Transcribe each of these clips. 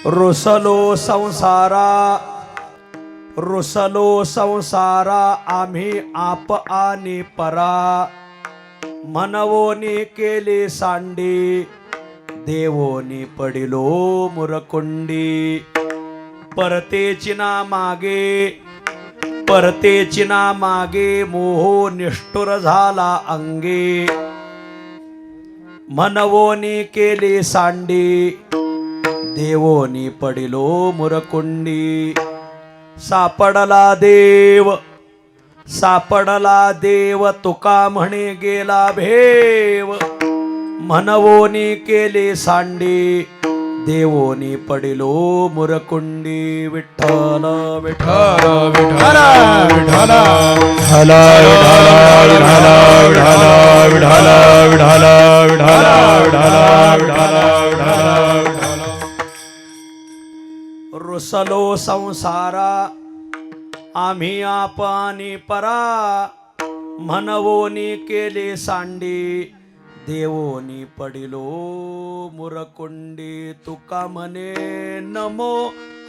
रुसलो संसारा आम्ही आप आणि परा मनवोनी केली सांडी देवोनी पडिलो मुरकुंडी परतेची ना मागे मोह निष्ठुर झाला अंगे मनवोनी केली सांडी देवोनी पडिलो मुरकुंडी सापडला देव तुका म्हणे गेला भेव मनवोनी केली सांडी देवोनी पडिलो मुरकुंडी विठ्ठल विठ्ठल विठ्ठल विठ्ठल रुसलो संसारा आम्ही आपणी परा मनवोनी केले सांडी देवोनी पडिलो मुरकुंडी तुका म्हणे नमो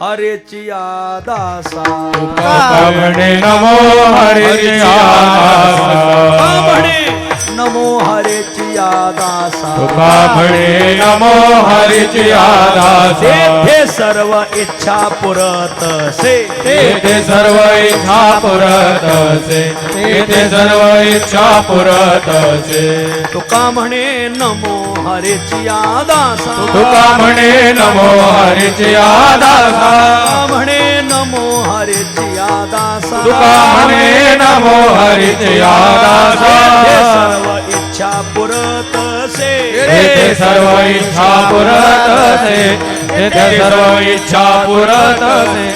हरेची दासा तुका म्हणे नमो हरेची दासा म्हणे नमो हरेची दासा तुका म्हणे नमो हरेची दासा तेथे सर्व इच्छा पुरतसे तेथे सर्व इच्छा पुरतसे तेथे सर्व इच्छा पुरतसे तुका म्हणे नमो हरेची दासा तुका म्हणे नमो हरेची दासा म्हणे नमो हरेची दासा तुका म्हणे नमो हरेची दासा सर्व इच्छा पुरतसे तेथे सर्व इच्छा पुरतसे तेथे सर्व इच्छा पुरतसे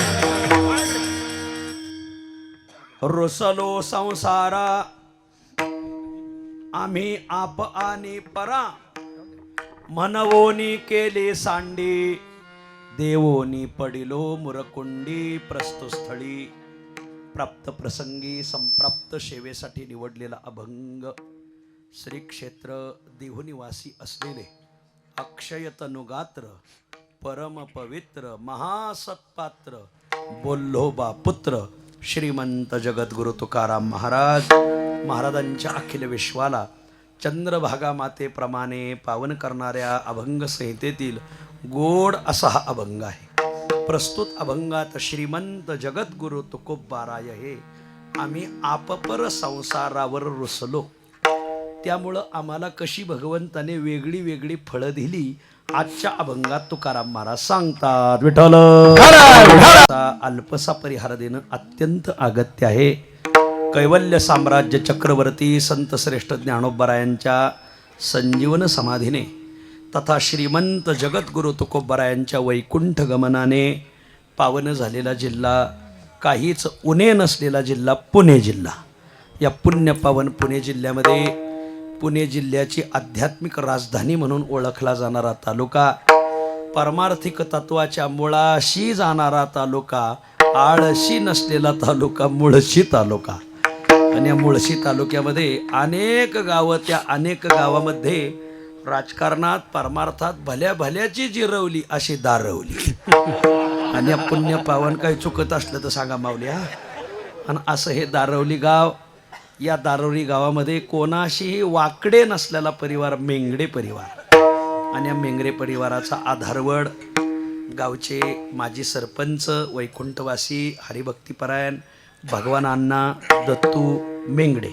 रुसलो संसारा आम्ही आप आणि परा मनवोनी केले सांडी देवोनी पडिलो मुरकुंडी प्रस्तुस्थळी प्राप्त प्रसंगी संप्राप्त सेवेसाठी निवडलेला अभंग श्री क्षेत्र देहुनिवासी असलेले अक्षय तनुगात्र परम पवित्र महासत्पात्र बोल्होबा पुत्र श्रीमंत जगद्गुरु तुकाराम महाराजांच्या अखिल विश्वाला चंद्रभागा मातेप्रमाणे पावन करणाऱ्या अभंग संहितेतील गोड असा हा अभंग आहे. प्रस्तुत अभंगात श्रीमंत जगद्गुरु तुकोबाराय हे आम्ही आपपर संसारावर रुसलो, त्यामुळं आम्हाला कशी भगवंताने वेगळी वेगळी फळं दिली आजच्या अभंगात तुकाराम महाराज सांगतात. विठ्ठल अल्पसा परिहार देणं अत्यंत अगत्य आहे. कैवल्य साम्राज्य चक्रवर्ती संत श्रेष्ठ ज्ञानोबरायांच्या संजीवन समाधीने तथा श्रीमंत जगद्गुरु तुकोबरायांच्या वैकुंठ गमनाने पावन झालेला जिल्हा, काहीच उणे नसलेला जिल्हा पुणे जिल्हा. या पुण्य पावन पुणे जिल्ह्यामध्ये पुणे जिल्ह्याची आध्यात्मिक राजधानी म्हणून ओळखला जाणारा तालुका, परमार्थिक तत्वाच्या मुळाशी जाणारा तालुका, आळशी नसलेला तालुका मुळशी तालुका. आणि या मुळशी तालुक्यामध्ये अनेक गावं, त्या अनेक गावामध्ये राजकारणात परमार्थात भल्या भल्याची जिरवली अशी दारवली. आणि या पुण्य पावन काही चुकत असलं तर सांगा माऊल्या. आणि असं हे दारवली गाव, या दारवली गावामध्ये कोणाशीही वाकडे नसलेला परिवार मेंगडे परिवार. आणि या मेंगडे परिवाराचा आधारवड गावचे माजी सरपंच वैकुंठवासी हरिभक्तीपरायण भगवान अण्णा दत्तू मेंगडे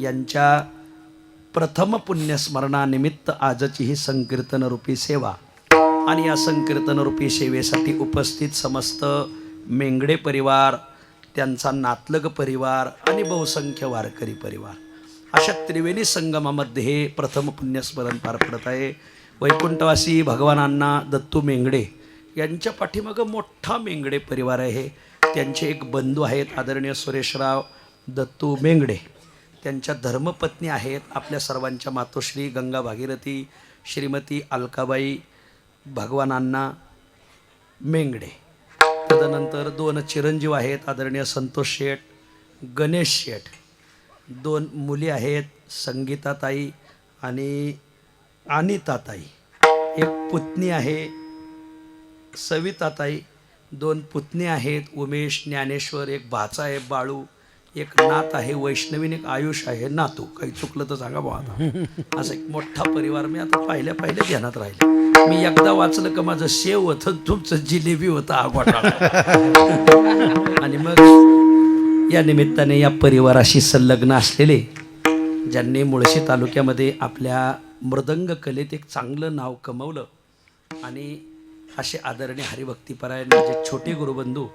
यांच्या प्रथम पुण्यस्मरणानिमित्त आजची ही संकीर्तन रूपी सेवा. आणि या संकीर्तन रूपी सेवेसाठी उपस्थित समस्त मेंगडे परिवार, त्यांचा नातलग परिवार आणि बहुसंख्य वारकरी परिवार, अशा त्रिवेणी संगमामध्ये हे प्रथम पुण्यस्मरण पार पडत आहे. वैकुंठवासी भगवान अण्णा दत्तू मेंगडे यांच्या पाठीमागं मोठा मेंगडे परिवार आहे. त्यांचे एक बंधू आहेत आदरणीय सुरेशराव दत्तू मेंगडे, त्यांच्या धर्मपत्नी आहेत आपल्या सर्वांच्या मातोश्री गंगा भागीरथी श्रीमती अलकाबाई भगवान अण्णा मेंगडे. तदनंतर दोन चिरंजीव आहेत आदरणीय संतोष शेठ गणेश शेठ. दोन मुली आहेत संगीताताई आणि अनिताताई. एक पुतणी आहे सविताताई, 2 पुतणे आहेत, उमेश, ज्ञानेश्वर, एक भाचा आहे बाळू, एक नात आहे वैष्णवीन, एक आयुष आहे नातू. काही चुकलं तर सांगा भाऊ. आता असं एक मोठा परिवार. मी आता पहिल्या ध्यानात राहिले. मी एकदा वाचलं का माझं शेव होतं, तुमचं जिलेबी होतं हा घोटाळा. आणि मग या निमित्ताने या परिवाराशी संलग्न असलेले ज्यांनी मुळशी तालुक्यामध्ये आपल्या मृदंग कलेत एक चांगलं नाव कमवलं आणि असे आदरणीय हरिभक्तीपरायण माझे छोटे गुरुबंधू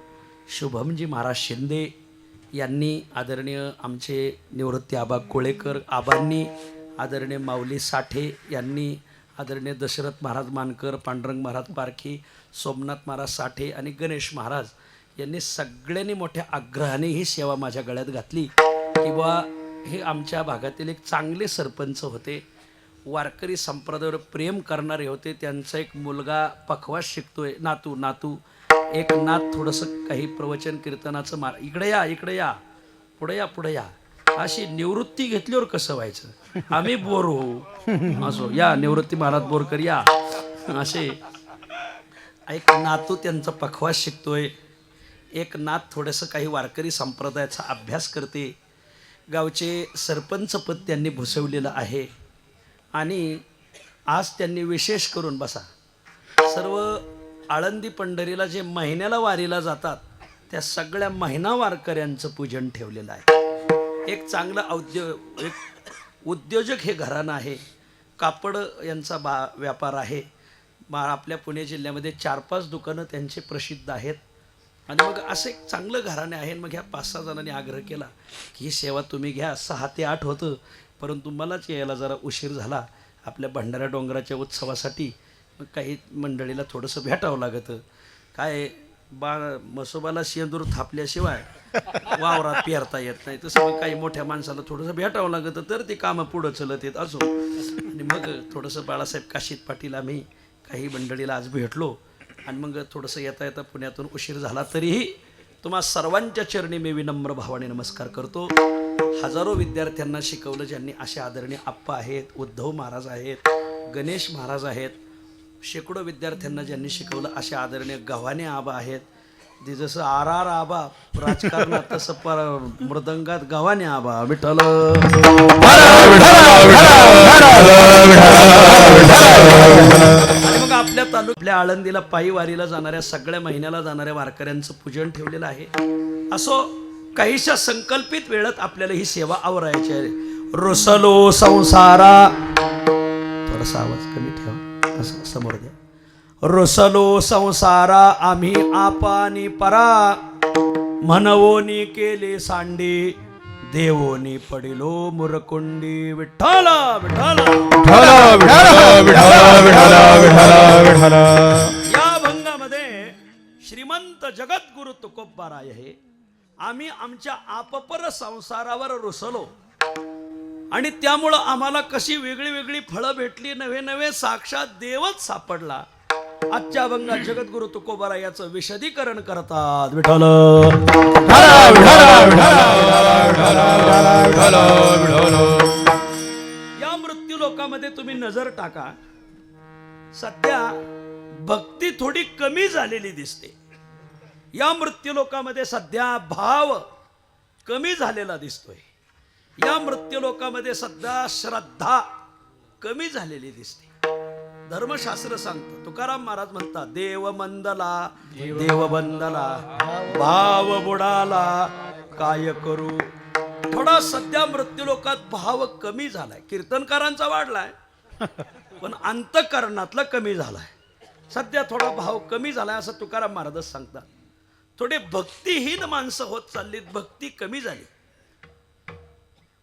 शुभमजी महाराज शिंदे यांनी, आदरणीय आमचे निवृत्ती आबा कोळेकर आबांनी, आदरणीय माऊली साठे यांनी, आदरणीय दशरथ महाराज मानकर, पांडुरंग महाराज पारखी, सोमनाथ महाराज साठे आणि गणेश महाराज यांनी सगळ्यांनी मोठ्या आग्रहाने ही सेवा माझ्या गळ्यात घातली की बा हे आमच्या भागातील एक चांगले सरपंच होते, वारकरी संप्रदायावर प्रेम करणारे होते. त्यांचा एक मुलगा पखवास शिकतोय, नातू एक नात थोडंसं काही प्रवचन कीर्तनाचं इकडे या पुढे या अशी निवृत्ती घेतल्यावर कसं व्हायचं, आम्ही बोर होऊ, असो या निवृत्ती महाराज बोरकर या असे. एक नातू त्यांचा पखवास शिकतोय, एक नात थोडंसं काही वारकरी संप्रदायाचा अभ्यास करते. गावचे सरपंचपद त्यांनी भूषवलेलं आहे आणि आज त्यांनी विशेष करून बसा सर्व आळंदी पंढरीला जे महिन्याला वारीला जातात त्या सगळ्या महिना वारकऱ्यांचं पूजन ठेवलेलं आहे. एक चांगलं उद्योजक हे घराणं आहे. कापड यांचा व्यापार आहे. आपल्या पुणे जिल्ह्यामध्ये 4-5 दुकानं त्यांचे प्रसिद्ध आहेत आणि मग असं एक चांगलं घराणे आहे. मग ह्या 5-6 जणांनी आग्रह केला की ही सेवा तुम्ही घ्या. 6 ते 8 होतं, परंतु मलाच यायला जरा उशीर झाला आपल्या भंडारा डोंगराच्या उत्सवासाठी. मग काही मंडळीला थोडंसं भेटावं लागतं. काय मसोबाला शेंदूर थापल्याशिवाय वावरात पेरता येत नाही, तसं मग काही मोठ्या माणसाला थोडंसं भेटावं लागतं तर ते कामं पुढं चलत येत असो. आणि मग थोडंसं बाळासाहेब काशीत पाटील आम्ही काही मंडळीला आज भेटलो आणि मग थोडंसं येता पुण्यातून उशीर झाला. तरीही तुम्हा सर्वांच्या चरणी मी विनम्र भावाने नमस्कार करतो. हजारो विद्यार्थ्यांना शिकवलं ज्यांनी, असे आदरणीय आप्पा आहेत, उद्धव महाराज आहेत, गणेश महाराज आहेत. शेकडो विद्यार्थ्यांना ज्यांनी शिकवलं असे आदरणीय गव्हाणे आबा आहेत. ते जसं आर आबा राजकारणात तसं मृदंगात गव्हाणे आबा. विठ्ठल आणि मग आपल्या आळंदीला पायी वारीला जाणाऱ्या सगळ्या महिन्याला जाणाऱ्या वारकऱ्यांचं पूजन ठेवलेलं आहे. असो काहीशा संकल्पित वेळात आपल्याला ही सेवा आवरायची आहे. रुसलो संसारा, थोडासा आवाज कमी ठेवा, असं समोर द्या. रुसलो संसारा आम्ही आपानी परा, म्हणवोनी केले सांडी, देवोनी पडिलो मुरकुंडी. विठ्ठला विठ्ठला या भंगामध्ये श्रीमंत जगद्गुरु तुकोबाराय हे आम्ही आमच्या आपपर संसारावर रुसलो आणि त्यामुळं आम्हाला कशी वेगळी वेगळी फळं भेटली, नवे नवे साक्षात देवच सापडला. आजच्या अभंगात जगद्गुरु तुकोबारा याचं विशदीकरण करतात. विठ्ठल या मृत्यू लोकामध्ये तुम्ही नजर टाका, सध्या भक्ती थोडी कमी झालेली दिसते. या मृत्यू लोकामध्ये सध्या भाव कमी झालेला दिसतोय. या मृत्यू लोकामध्ये सध्या श्रद्धा कमी झालेली दिसते. धर्मशास्त्र सांगतं, तुकाराम महाराज म्हणतात, देव मंदला देव बंदला, भाव बुडाला काय करू. थोडा सध्या मृत्यू लोकात भाव कमी झालाय. कीर्तनकारांचा वाढलाय पण अंतःकरणातला कमी झालाय. सध्या थोडा भाव कमी झालाय असं तुकाराम महाराजच सांगतात. थोडे भक्तिहीन माणसं होत चाललीत, भक्ती कमी झाली.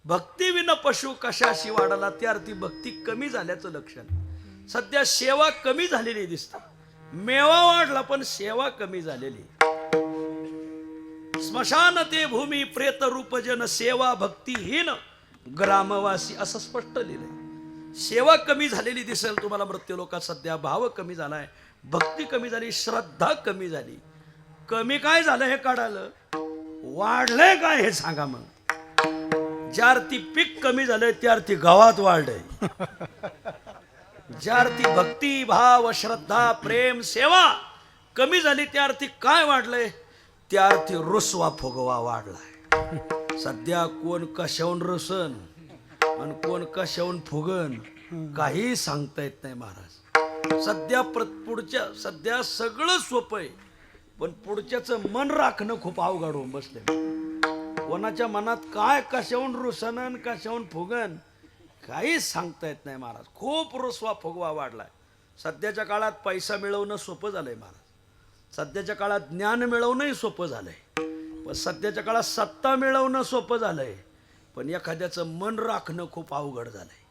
भक्ती विन पशु कशाशी वाढला, त्या अर्थी भक्ती कमी झाल्याचं लक्षण. सध्या सेवा कमी झालेली दिसते. मेवा वाढला पण सेवा कमी झालेली. स्मशान ते भूमी प्रेत रूप जन, सेवा भक्तीहीन ग्रामवासी, असं स्पष्ट लिहिलंय. सेवा कमी झालेली दिसेल तुम्हाला मृत्यू लोकात. सध्या भाव कमी झालाय, भक्ती कमी झाली, श्रद्धा कमी झाली. कमी काय झालं हे काढालं, वाढलंय काय हे सांगा. मग ज्या अर्थी पीक कमी झालंय त्या अर्थी गावात वाढलंय. ज्या अर्थी भक्ती भाव श्रद्धा प्रेम सेवा कमी झाली त्या अर्थी काय वाढलंय, त्या अर्थी रुसवा फुगवा वाढलाय. सध्या कोण कशाहून रुसन आणि कोण कशाहून फुगन काही सांगता येत नाही महाराज. सध्या सगळं सोपं आहे, पण पुढच्याचं मन राखणं खूप अवघड होऊन बसले. कोणाच्या मनात काय कशाहून रुसन कशाहून फुगन काही सांगता येत नाही महाराज. खूप रुसवा फुगवा वाढलाय. सध्याच्या काळात पैसा मिळवणं सोपं झालंय महाराज. सध्याच्या काळात ज्ञान मिळवणंही सोपं झालंय. पण सध्याच्या काळात सत्ता मिळवणं सोपं झालंय, पण एखाद्याचं मन राखणं खूप अवघड झालंय.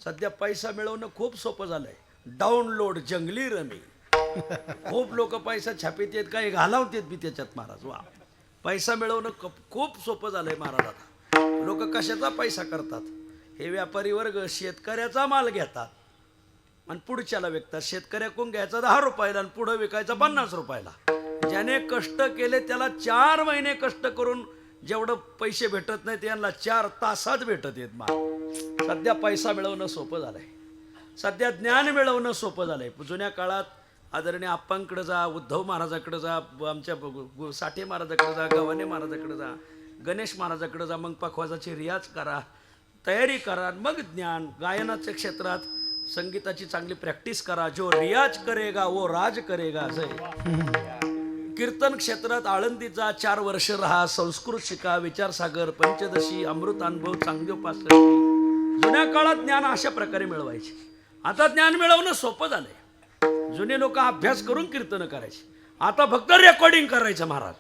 सध्या पैसा मिळवणं खूप सोपं झालंय. डाउनलोड जंगली रमी. खूप लोक पैसा छापीत आहेत, काही घालावतेत बी त्याच्यात महाराज. वा, पैसा मिळवणं खूप सोपं झालंय महाराज. आता लोक कशाचा पैसा करतात, हे व्यापारी वर्ग शेतकऱ्याचा माल घेतात आणि पुढच्याला विकतात. शेतकऱ्याकडून घ्यायचा 10 रुपयाला आणि पुढं विकायचा 50 रुपयाला. ज्याने कष्ट केले त्याला 4 महिने कष्ट करून जेवढं पैसे भेटत नाही त्यांना 4 तासात भेटत येत माल. सध्या पैसा मिळवणं सोपं झालंय. सध्या ज्ञान मिळवणं सोपं झालंय. जुन्या काळात आदरणीय आप्पांकडे जा, उद्धव महाराजाकडे जा, आमच्या साठे महाराजाकडे जा, गव्हाणे महाराजाकडे जा, गणेश महाराजाकडे जा, मग पखवाजाची रियाज करा, तयारी करा, मग ज्ञान. गायनाच्या क्षेत्रात संगीताची चांगली प्रॅक्टिस करा. जो रियाज करेगा वो राज करेगा. असं कीर्तन क्षेत्रात आळंदीत जा, 4 वर्ष राहा, संस्कृत शिका, विचारसागर, पंचदशी, अमृतानुभव, चांगदेवपासष्टी. जुन्या काळात ज्ञान अशा प्रकारे मिळवायचे. आता ज्ञान मिळवणं सोपं झालंय. जुने लोक अभ्यास करून कीर्तन करायचे, आता फक्त रेकॉर्डिंग करायचं महाराज.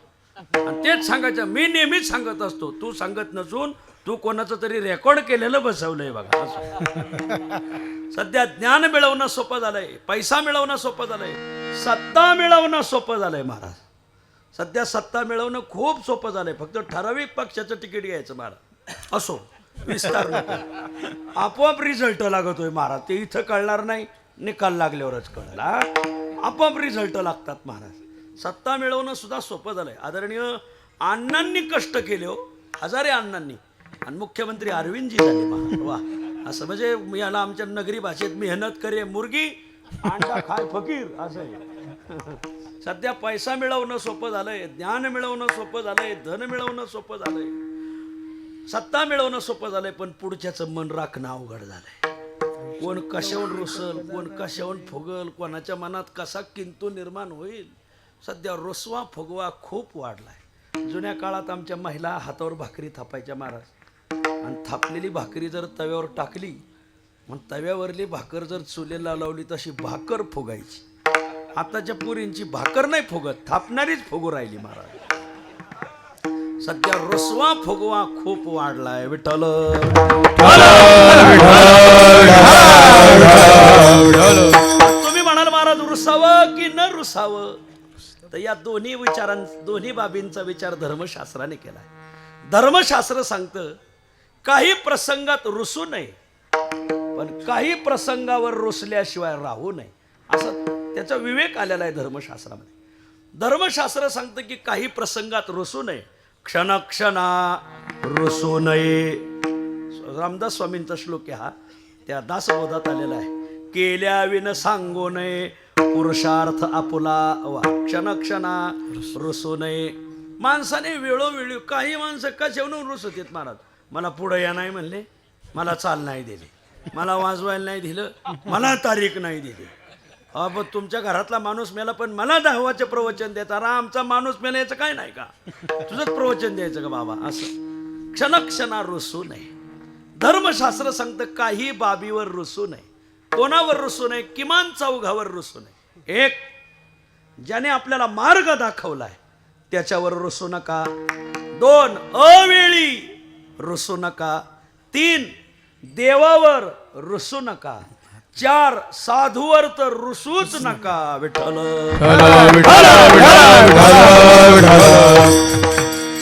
आणि तेच सांगायचं. मी नेहमीच सांगत असतो, तू सांगत नसून तू कोणाचं तरी रेकॉर्ड केलेलं बसवलंय बघा. असं सध्या ज्ञान मिळवणं सोपं झालंय, पैसा मिळवणं सोपं झालंय, सत्ता मिळवणं सोपं झालंय महाराज. सध्या सत्ता मिळवणं खूप सोपं झालंय. फक्त ठराविक पक्षाचं तिकीट घ्यायचं महाराज. असो विस्तार नको, आपोआप रिझल्ट लागतोय महाराज. ते इथं कळणार नाही, निकाल लागल्यावरच कळेल. आपोआप रिझल्ट लागतात महाराज. सत्ता मिळवणं सुद्धा सोपं झालंय. आदरणीय अण्णांनी कष्ट केले हो, हजारे अण्णांनी, आणि मुख्यमंत्री अरविंदजी झाले महाराज. वा, असं म्हणजे याला आमच्या नगरी भाषेत मेहनत करे मुर्गी, अंडा खाय फकीर असं आहे. सध्या पैसा मिळवणं सोपं झालंय, ज्ञान मिळवणं सोपं झालंय, धन मिळवणं सोपं झालंय, सत्ता मिळवणं सोपं झालंय, पण पुढच्याचं मन राखणं अवघड झालंय. कोण कशाहून रुसल, कोण कशाहून फुगल, कोणाच्या मनात कसा किंतु निर्माण होईल. सध्या रुसवा फुगवा खूप वाढलाय. जुन्या काळात आमच्या महिला हातावर भाकरी थापायच्या महाराज, आणि थापलेली भाकरी जर तव्यावर टाकली, मग तव्यावरली भाकर जर चुलीला लावली तशी भाकर फुगायची. आताच्या पोरींची भाकर नाही फुगत, थापणारीच फुगू राहिली महाराज. सध्या रुसवा फुगवा खूप वाढलाय. विठ्ठल तुम्ही म्हणाल महाराज रुसावं की न रुसावं, तर या दोन्ही बाबींचा विचार धर्मशास्त्राने केलाय. धर्मशास्त्र सांगतं काही प्रसंगात रुसू नये, पण काही प्रसंगावर रुसल्याशिवाय राहू नये. असं त्याचा विवेक आलेला आहे धर्मशास्त्रामध्ये. धर्मशास्त्र सांगतं की काही प्रसंगात रुसू नये, क्षणक्षणा रुसू नये. रामदास स्वामींचा श्लोक हा त्या दासबोधात आलेला आहे. केल्या विन सांगू नये पुरुषार्थ आपुला, वा क्षणक्षणा रुसू नये. माणसाने वेळोवेळी, काही माणसं कशावरून रुसत येत महाराज. मला पुढं या नाही म्हणले, मला चाल नाही दिली, मला वाजवायला नाही दिलं, मला तारीख नाही दिली. पण तुमच्या घरातला माणूस मेला पण मला 10वाचे प्रवचन देता. आमचा माणूस मेला याचं काय नाही का, तुझंच प्रवचन द्यायचं का बाबा. असं क्षणक्षणा रुसू नये. धर्मशास्त्र सांगतं काही बाबीवर रुसू नये. कोणावर रुसू नये? किमान 4 रुसू नये. 1, ज्याने आपल्याला मार्ग दाखवलाय त्याच्यावर रुसू नका. 2, अवेळी रुसू नका. 3, देवावर रुसू नका. 4, साधूवर तर रुसूच नका. विठ्ठल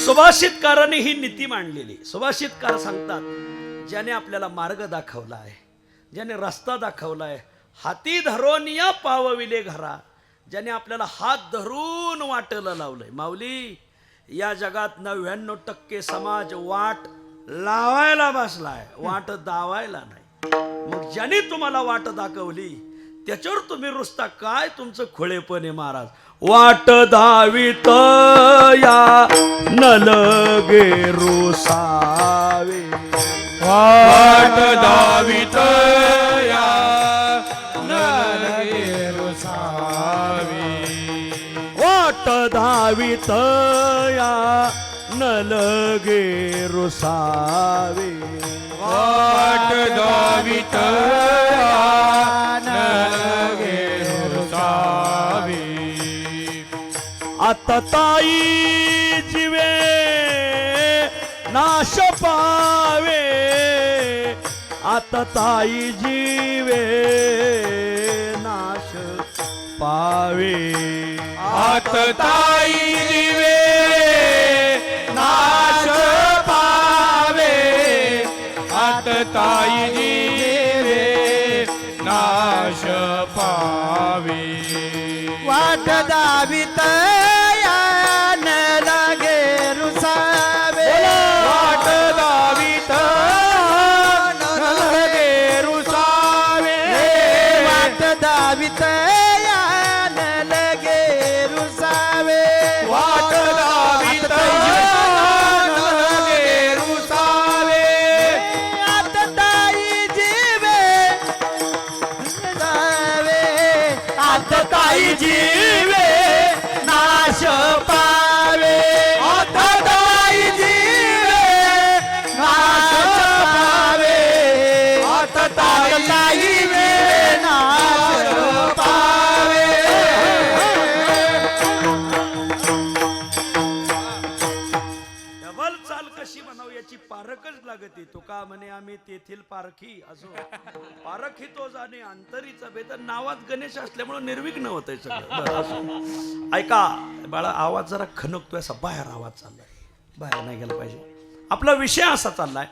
सुभाषितकाराने ही नीती मांडलेली. सुभाषितकार सांगतात ज्याने आपल्याला मार्ग दाखवलाय, ज्याने रस्ता दाखवलाय, हाती धरून या पावविले घरा, ज्याने आपल्याला हात धरून वाटेला लावलंय. माऊली, या जगात 99% समाज वाट लावायला बसलाय, वाट दावायला नाही. मग ज्याने तुम्हाला वाट दाखवली त्याच्यावर तुम्ही रुसता काय? तुमचं खुळेपण आहे महाराज. वाट धावित या नलगे रुसावे वाट धावित या नलगे रुसावी वाट धावित या नलगे रुसावे वाट धावित या नलगे रुसावी आता ताई जीवे नाश पावे आता ताई जीवे नाश पावे आत ताई जीवे नाश पावे आत ताई जीवे नाश पावे वाट दावित यान लगे रुसावे वाट दावित नलगे रुसावे वाट दावित यान लगे रुसावे वाट दावित नलगे रुसावे आत ताई जीवे जावे आत ताई जीवे नाश पावे आत ताई जीवे नाश पावे आत ताई जीवे नाश पावे डबल चाल कशी म्हणाव याची पारखच लागते तो का म्हणे आम्ही तेथील पारखी असो पारखी तो जाणे अंतरीचा भेद नावात गणेश असल्यामुळे निर्विघ्न होतंय सगळं बरं, असो. ऐका बाळा आवाज जरा खनकतोय असा बाहेर आवाज चाललाय बाहेर नाही गेला पाहिजे आपला विषय असा चाललाय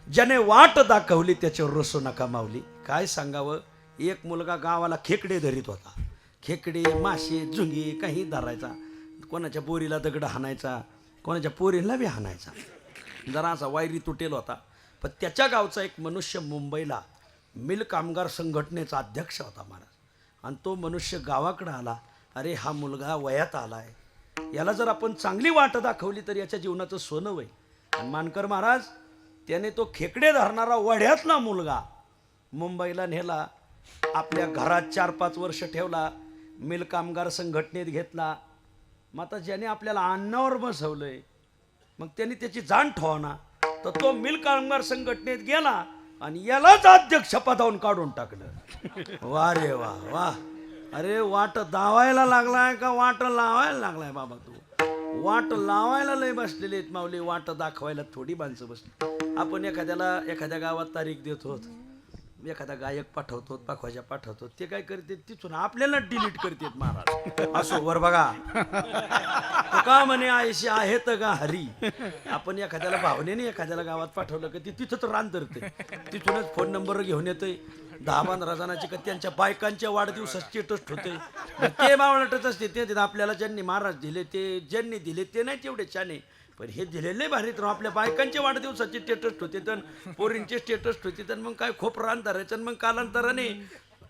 ज्याने वाट दाखवली त्याच्यावर रसू नका माऊली काय सांगावं एक मुलगा गावाला खेकडे धरीत होता खेकडे मासे झुंगी काही धरायचा कोणाच्या बोरीला दगड हाणायचा कोणाच्या पोरीला बी हाणायचा जरा असा वायरी तुटेल होता पण त्याच्या गावचा एक मनुष्य मुंबईला मिल कामगार संघटनेचा अध्यक्ष होता महाराज आणि तो मनुष्य गावाकडे आला अरे हा मुलगा वयात आलाय याला जर आपण चांगली वाट दाखवली तर याच्या जीवनाचं सोनं होईल आणि मानकर महाराज त्याने तो खेकडे धरणारा वड्यातला मुलगा मुंबईला नेला आपल्या घरात 4-5 वर्ष ठेवला मिल कामगार संघटनेत घेतला मग आता ज्याने आपल्याला अन्नावर बसवलंय मग त्यांनी त्याची जाण ठेवना तर तो मिल कामगार संघटनेत गेला आणि यालाच अध्यक्ष पदावून काढून टाकलं वा रे वा वा अरे वाट दावायला लागलाय का वाट लावायला लागलाय बाबा तू वाट लावायला लय बसलेले आहेत माऊली वाट दाखवायला थोडी माणसं बसली आपण एखाद्या गावात तारीख देतो एखादा गायक पाठवतो पाखवाजा पाठवतो ते काय करते तिथून आपल्याला डिलीट करतात महाराज असो वर बघा तो का म्हणे आयशी आहेत का हरी आपण एखाद्याला भावनेने एखाद्याला गावात पाठवलं की ती तिथंच रान धरते तिथूनच फोन नंबर घेऊन येते 10-15 जणांची का त्यांच्या बायकांच्या वाढदिवसात स्टेटस ठेवते ते मावळटच असते ते आपल्याला ज्यांनी महाराज दिले ते ज्यांनी दिले ते नाही तेवढे छाने पण हे दिलेले भारी तर आपल्या बायकांच्या वाढदिवसाचे स्टेटस होते तर पोरींचे स्टेटस होते तर मग काय खूप रान धरायचं मग कालांतराने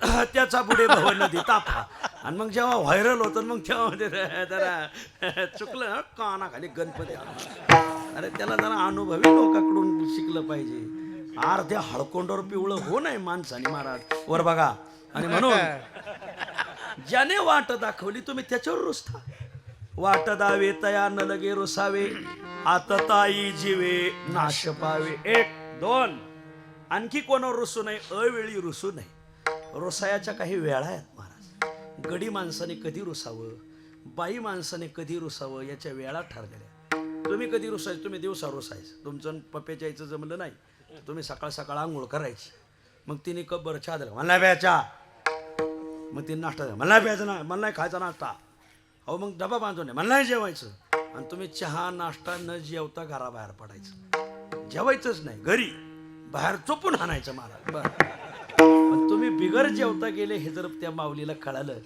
त्याचा पुढे भाव नदी ताफा आणि मग जेव्हा व्हायरल होतं मग तेव्हा जरा चुकलं कानाखाली गणपती अरे त्याला जरा अनुभवी लोकांकडून शिकलं पाहिजे अर्ध्या हळकोंडावर पिवळं हो नाही माणसाने महाराज वर बघा आणि म्हणून ज्याने वाट दाखवली तुम्ही त्याच्यावर रुसता वाट दावे तया न लगे रुसावे आता ताई जीवे नाश पावे 1-2 आणखी कोणावर रुसू नये अवेळी रुसू नये रुसायाच्या काही वेळा आहेत महाराज गडी माणसाने कधी रुसावं बाई माणसाने कधी रुसावं याच्या वेळा ठरलेल्या तुम्ही कधी रुसायचं तुम्ही दिवसा रुसायचं तुमचं पप्प्याच्या आईचं जमलं नाही तुम्ही सकाळ सकाळ आंघोळ करायची मग तिने कप बरं चहा दिला मला प्यायचा मग तिने नाश्ता दिला मला प्यायचा ना मला नाही खायचा नाश्ता अहो मग डबा बांधून नये मला नाही जेवायचं आणि तुम्ही चहा नाश्ता न जेवता घराबाहेर पडायचं जेवायचंच नाही घरी बाहेर चोपून हाणायचं महाराज बरं पण तुम्ही बिगर जेवता गेले हे जर त्या माऊलीला कळालं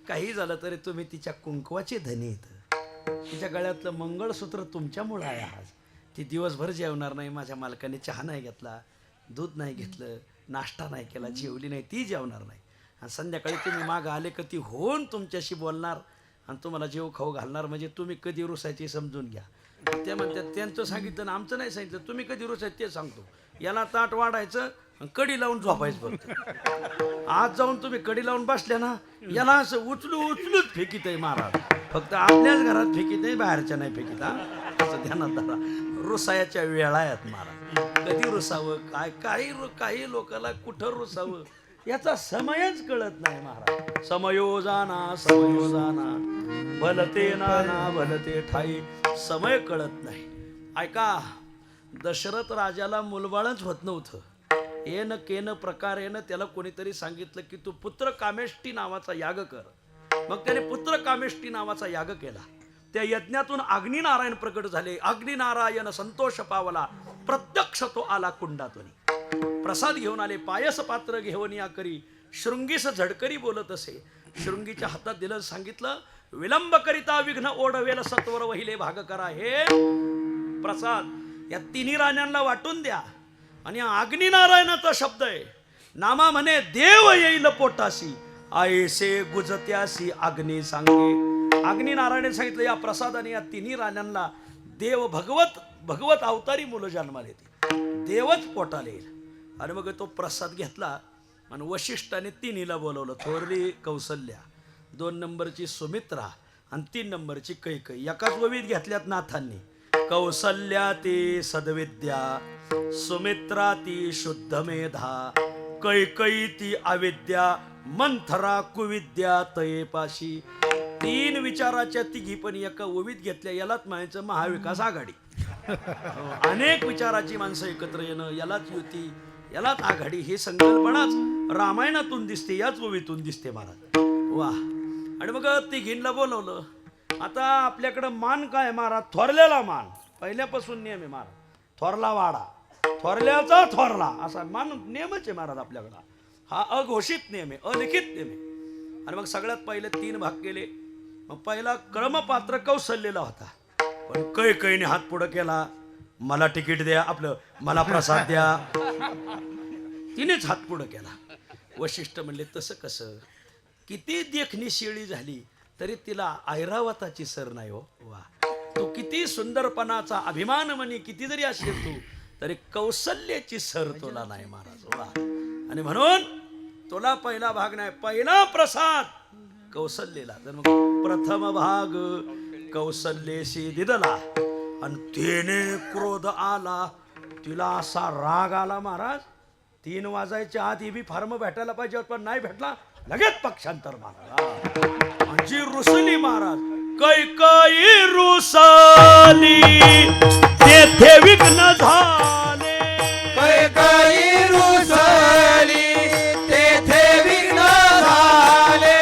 काही झालं तरी तुम्ही तिच्या कुंकवाचे धनी येत तिच्या गळ्यातलं मंगळसूत्र तुमच्यामुळं आहे आज ती दिवसभर जेवणार नाही माझ्या मालकाने चहा नाही घेतला दूध नाही घेतलं नाश्ता नाही केला जेवली नाही ती जेवणार नाही आणि संध्याकाळी तुम्ही मागं आले का ती होऊन तुमच्याशी बोलणार आणि तुम्हाला जेव खाऊ घालणार म्हणजे तुम्ही कधी रुसायचे समजून घ्या. ते म्हणतात त्यांचं सांगितलं ना आमचं नाही सांगितलं, तुम्ही कधी रुसायचं ते सांगतो. याला ताट वाढायचं आणि कडी लावून झोपायचं फक्त. आज जाऊन तुम्ही कडी लावून बसल्या ना याला असं उचलूच फेकीत आहे महाराज. फक्त आपल्याच घरात फेकीत नाही, बाहेरच्या नाही फेकीत. हा असं ध्यानात धरा. रुसायाच्या वेळा आहेत महाराज. कधी रुसावं काय काही लोकांना कुठं रुसावं याचा समयच कळत नाही महाराज. समयोजाना भलते नाना भलते ठाई, समय कळत नाही. ऐका, दशरथ राजाला मुलबाळच होत नव्हतं. येन केन प्रकारेनं त्याला कोणीतरी सांगितलं की तू पुत्र कामेष्टी नावाचा याग कर. मग त्याने पुत्र कामेष्टी नावाचा याग केला. त्या यज्ञातून अग्निनारायण प्रकट झाले. अग्निनारायण संतोष पावला, प्रत्यक्ष तो आला कुंडातून. प्रसाद घेऊन आले. पायस पात्र घेऊन या करी शृंगीस झडकरी बोलत असे. शृंगीच्या हातात दिलं, सांगितलं विलंब करिता विघ्न ओढवेल सत्वर वहिले भाग करा. हे प्रसाद या तिन्ही राण्यांना वाटून द्या. आणि अग्निनारायणाचा शब्द आहे. नामा म्हणे देव येईल पोटासी, आयसे गुजत्यासी अग्नी सांगे. अग्निनारायण सांगितलं या प्रसादाने या तिन्ही राण्यांना देव भगवत अवतारी मुलं जन्माला येते, देवच पोटाला येईल. आणि मग तो प्रसाद घेतला आणि वशिष्ठाने तिन्हीला बोलवलं. थोरली कौसल्या, 2 नंबरची सुमित्रा आणि 3 नंबरची कैकई. एकाच ववीत घेतल्यात नाथांनी. कौसल्या ती सद्विद्या, सुमित्रा ती शुद्ध मेधा, कैकई ती अविद्या, मंथरा कुविद्या तयेपाशी. 3 विचाराच्या तिघी पण एका ओवीत घेतल्या. यालाच म्हणायचं महाविकास आघाडी. अनेक विचाराची माणसं एकत्र येणं यालाच युती, यालाच आघाडी. ही संकल्पनाच रामायणातून दिसते, याच ओवीतून दिसते महाराज. वा. आणि मग तिघींना बोलवलं. आता आपल्याकडं मान काय महाराज? थोरल्याला मान. पहिल्यापासून नियम आहे महाराज. थोरला वाडा, थोरल्याचा थोरला असा मान नियमच आहे महाराज आपल्याकडं. हा अघोषित नियम आहे, अलिखित नियम आहे. आणि मग सगळ्यात पहिले 3 भाग केले. मग पहिला क्रमपात्र कौशल्यला होता. पण कैकईने हात पुढं केला, मला तिकीट द्या, आपलं मला प्रसाद द्या. तिनेच हात पुढं केला. वशिष्ठ म्हणले तसं कसं? किती देखणी शेळी झाली तरी तिला ऐरावताची सर नाही हो. वा, तू किती सुंदरपणाचा अभिमान म्हणी किती जरी असेल तू तरी कौशल्याची सर तुला नाही महाराज. वा. आणि म्हणून तुला पहिला भाग नाही, पहिला प्रसाद कौशल्यला. तर मग प्रथम भाग कौशल्यशी दिदला. आणि तिने क्रोध आला, तिला असा राग आला महाराज. 3 वाजायच्या आत बी फार्म भेटायला पाहिजे, पण नाही भेटला, लगेच पक्षांतर महाराज. जी रुसली महाराज, कैकई रुसली तेथे विघ्न झाले. कैकई रुसली तेथे विघ्न झाले.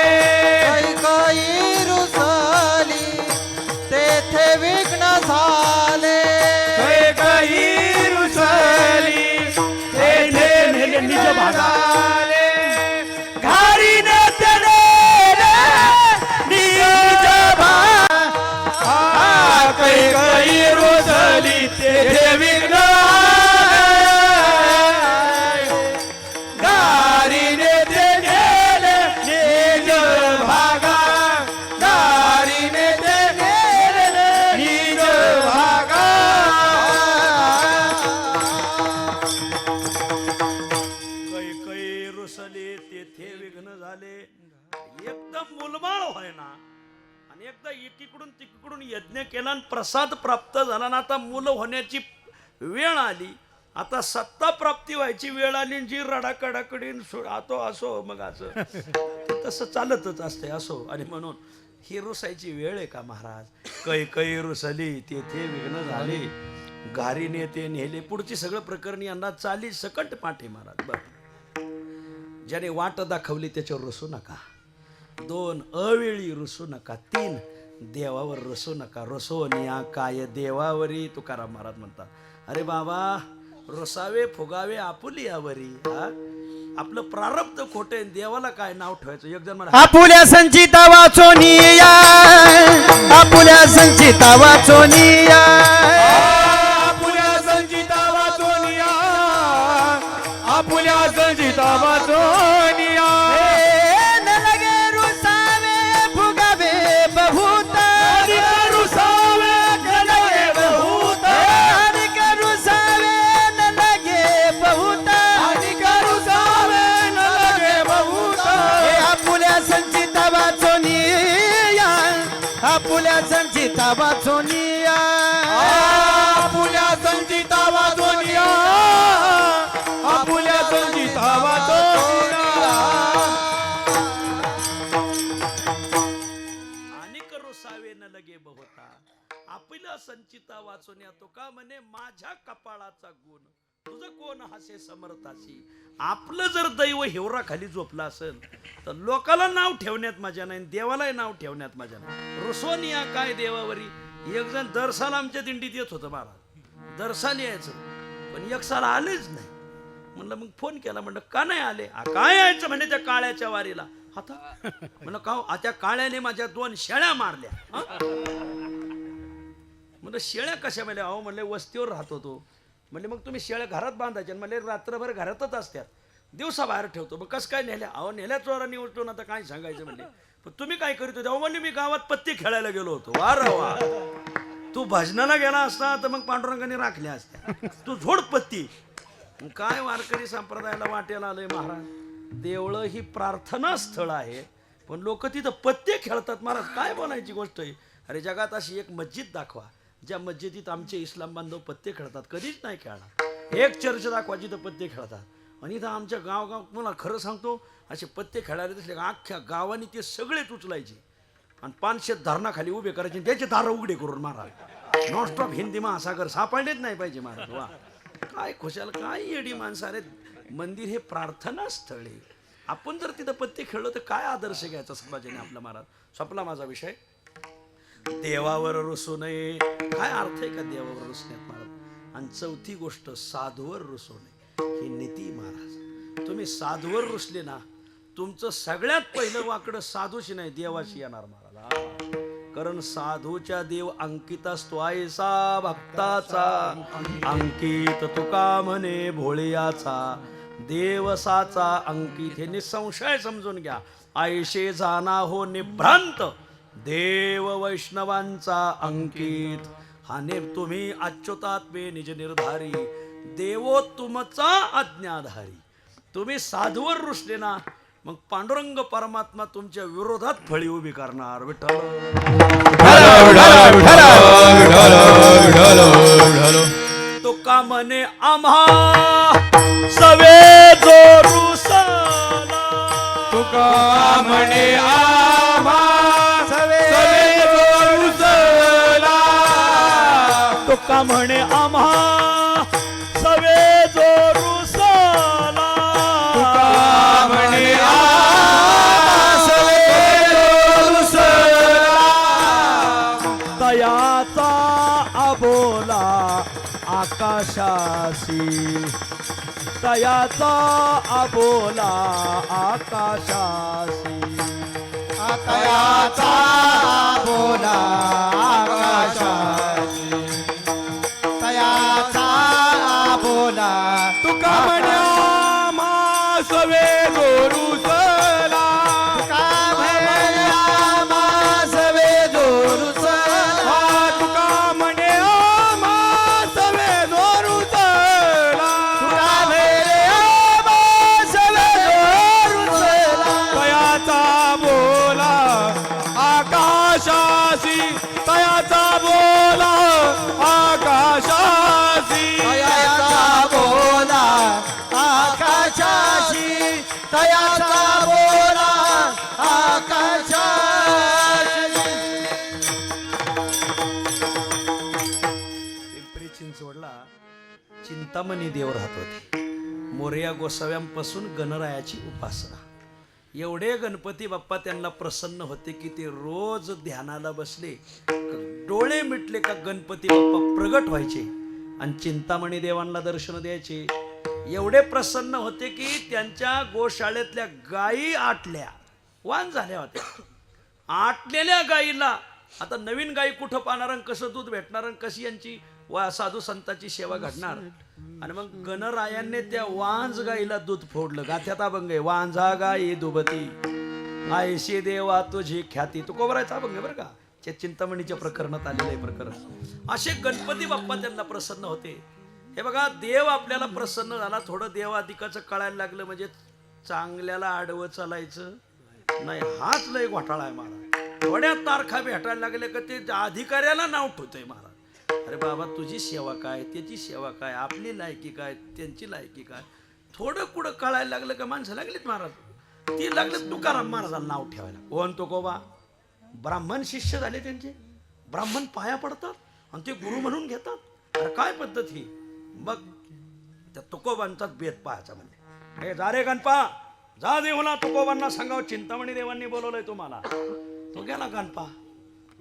कैकई रुसली तेथे विघ्न झाले. कैकई रुसली तेथे विघ्न झाले. घारीने तेने निज भागा. कैकई रुसली तेथे विघ्न एकीकडून तिकडून यज्ञ केला आणि प्रसाद प्राप्त झाला ना. आता मुलं होण्याची वेळ आली, आता सत्ता प्राप्ती व्हायची वेळ आली. जी रडाकडाकडीन तो असो मग असं तसं चालतच असते असो. आणि म्हणून ही रुसायची वेळ आहे का महाराज? कैकई रुसली तेथे विघ्न झाले, घारीने ते नेले. पुढची सगळं प्रकरणी यांना चाली सकट पाठे महाराज. बर, ज्याने वाट दाखवली त्याच्यावर रुसू नका. 2 अवेळी रुसू नका. 3 देवावर रुसू नका. रुसोनिया काय देवावरी, तुकाराम महाराज म्हणतात. अरे बाबा, रुसावे फुगावे आपुलियावरी. आपलं प्रारब्ध खोटे, देवाला काय नाव ठेवायचं? एक जण म्हणा, आपुल्या संचिता वाचोनिया, आपुल्या संचिता वाचोनिया, आपुल्या संचिता वाचोनिया, आपुल्या संचिता वाचोनिया. न लगे रुसावे फुगावे बहु आपुल्या संचिता वाचोनिया आपुल्या संचिता वाचोनिया आपुल्या संचिता वाचोनिया अनेक रोसावे न लगे बहुता आपल्या संचिता वाचून तो का म्हणे माझ्या कपाळाचा गुण तुझं कोण हासे समर्थाशी. आपलं जर दैव हिवरा खाली झोपला असेल तर लोकाला नाव ठेवण्यात मजा नाही, देवालाही नाव ठेवण्यात मजा नाही. रुसोनिया काय देवावरी. एक जण दरसाल आमच्या दिंडीत येत होतं महाराज, दरसाल यायचं पण एक साल आलेच नाही. म्हणलं मग फोन केला, म्हणलं का नाही आले. काय यायचं म्हणे त्या काळ्याच्या वारीला. आता म्हणलं का त्या काळ्याने माझ्या 2 शेळ्या मारल्या. म्हणलं शेळ्या कशा मेल्या. अहो म्हणले वस्तीवर राहत होतो. म्हणले मग तुम्ही शेळ्या घरात बांधायच्या. म्हणले रात्रभर घरातच असतात, दिवसा बाहेर ठेवतो. मग कसं काय नेल्या. अहो नेल्या चोरांनी उठून आता काय सांगायचं. म्हणले पण तुम्ही काय करीत होते. अहो म्हणले मी गावात पत्ती खेळायला गेलो होतो. वा रा वा, तू भजनाला गेला असता तर मग पांडुरंगाने राखल्या असत्या, तू झोड पत्ती. काय वारकरी संप्रदायाला वाटेला आलंय महाराज. देवळं ही प्रार्थना स्थळ आहे पण लोक तिथं पत्ते खेळतात. महाराज काय बोलायची गोष्ट आहे. अरे जगात अशी एक मस्जिद दाखवा ज्या मस्जिदीत आमचे इस्लाम बांधव पत्ते खेळतात. कधीच नाही खेळणार. एक चर्च दाखवा जिथं पत्ते खेळतात. आणि इथं आमच्या गाव मला खरं सांगतो असे पत्ते खेळायला दिसले का अख्ख्या गावाने ते सगळेच उचलायचे आणि 500 धरणाखाली उभे करायचे, त्याचे दारं उघडे करून महाराज. नॉनस्टॉप हिंदी महासागर सापडलेच नाही पाहिजे महाराज. वा काय खुशाल, काय येडी माणसं. अरे मंदिर हे प्रार्थना स्थळ आहे. आपण जर तिथं पत्ते खेळलो तर काय आदर्श घ्यायचा समाजाने आपला. महाराज संपला माझा विषय. देवावर रुसू नये. काय अर्थ आहे का देवावर रुसण्यात महाराज. आणि चौथी गोष्ट साधूवर रुसू नये ही नीती महाराज. तुम्ही साधूवर रुसले ना तुमचं सगळ्यात पहिलं वाकडं साधूशी नाही देवाशी येणार महाराज. कारण साधूच्या देव अंकित असतो ऐसा भक्ताचा अंकित तुका म्हणे भोळियाचा देवसाचा अंकित. हे निसंशय समजून घ्या. ऐशे जाना हो निभ्रांत देव वैष्णवांचा अंकित. हाने तुम्ही अच्युतात्मे निज निर्धारी देवो तुमचा आज्ञाधारी. तुम्ही साधूवर रुसले ना मग पांडुरंग परमात्मा तुमच्या विरोधात फळी उभी करणार. विठ्ठल तुका म्हणे आम्हा सवे जो रुसला तुका म्हणे आम्हा सवे रुसला तुका म्हणे आम्हा सवे जो रुसला तुका म्हणे आम्हा सवे रुसला तयाचा अबोला आकाशासी तयाचा अबोला आकाशासी तयाचा बोला आकाशाची तयाचा बोला तुका म्हणे आम्हा सवे रुसला तुका म्हणे आम्हा सवे रुसला तुका म्हणे आम्हा सवे रुसला तुका म्हणे आम्हा सवे रुसला तयाचा बोला आकाशासी तयाचा बोला आकाशासी तयाचा बोला आकाशाशी तयाचा बोला आकाशाशी. पिंपरी चिंचवडला चिंतामणी देव राहत होते. मोरया गोसाव्यांपासून गणरायाची उपासना. एवढे गणपती बाप्पा त्यांना प्रसन्न होते की ते रोज ध्यानाला बसले डोळे मिटले का गणपती बाप्पा प्रगट व्हायचे आणि चिंतामणी देवांना दर्शन द्यायचे. एवढे प्रसन्न होते की त्यांच्या गोशाळेतल्या गायी आटल्या वान झाल्या होत्या. आटलेल्या गायीला आता नवीन गायी कुठं पाहणार आणि कसं दूध भेटणार आणि कशी यांची साधू संतांची सेवा घडणार. आणि मग गणरायांनी त्या वांज गाईला दूध फोडलं. गाथ्यात अभंग आहे वांझा गाई दुबती आयशी देवा तुझी ख्याती. तो कोबरायचा अभंग आहे बरं का. चिंतामणीच्या प्रकरणात आलेलं आहे प्रकरण. असे गणपती बाप्पा त्यांना प्रसन्न होते. हे बघा देव आपल्याला प्रसन्न झाला थोडं देवाधिकाचं कळायला लागलं म्हणजे चांगल्याला आडवं चालायचं नाही. हाच लय घोटाळा आहे महाराज. थोड्या तारखा भेटायला लागले का ते अधिकाऱ्याला नाव ठेवतोय महाराज. अरे बाबा तुझी सेवा काय, त्याची सेवा काय, आपली लायकी काय, त्यांची लायकी काय, थोडं कुठं कळायला लागलं का माणसं लागलीत महाराज. ती लागलं तुकाराम महाराजांना नाव ठेवायला. कोण तुकोबा? ब्राह्मण शिष्य झाले त्यांचे, ब्राह्मण पाया पडतात आणि ते गुरु म्हणून घेतात. अरे काय पद्धत ही. मग त्या तुकोबांचाच बेत पाहायचा म्हणजे, हे जा रे गणपा, जा देवला तुकोबांना सांगावं चिंतामणी देवांनी बोलवलंय तुम्हाला. तो गेला गणपा.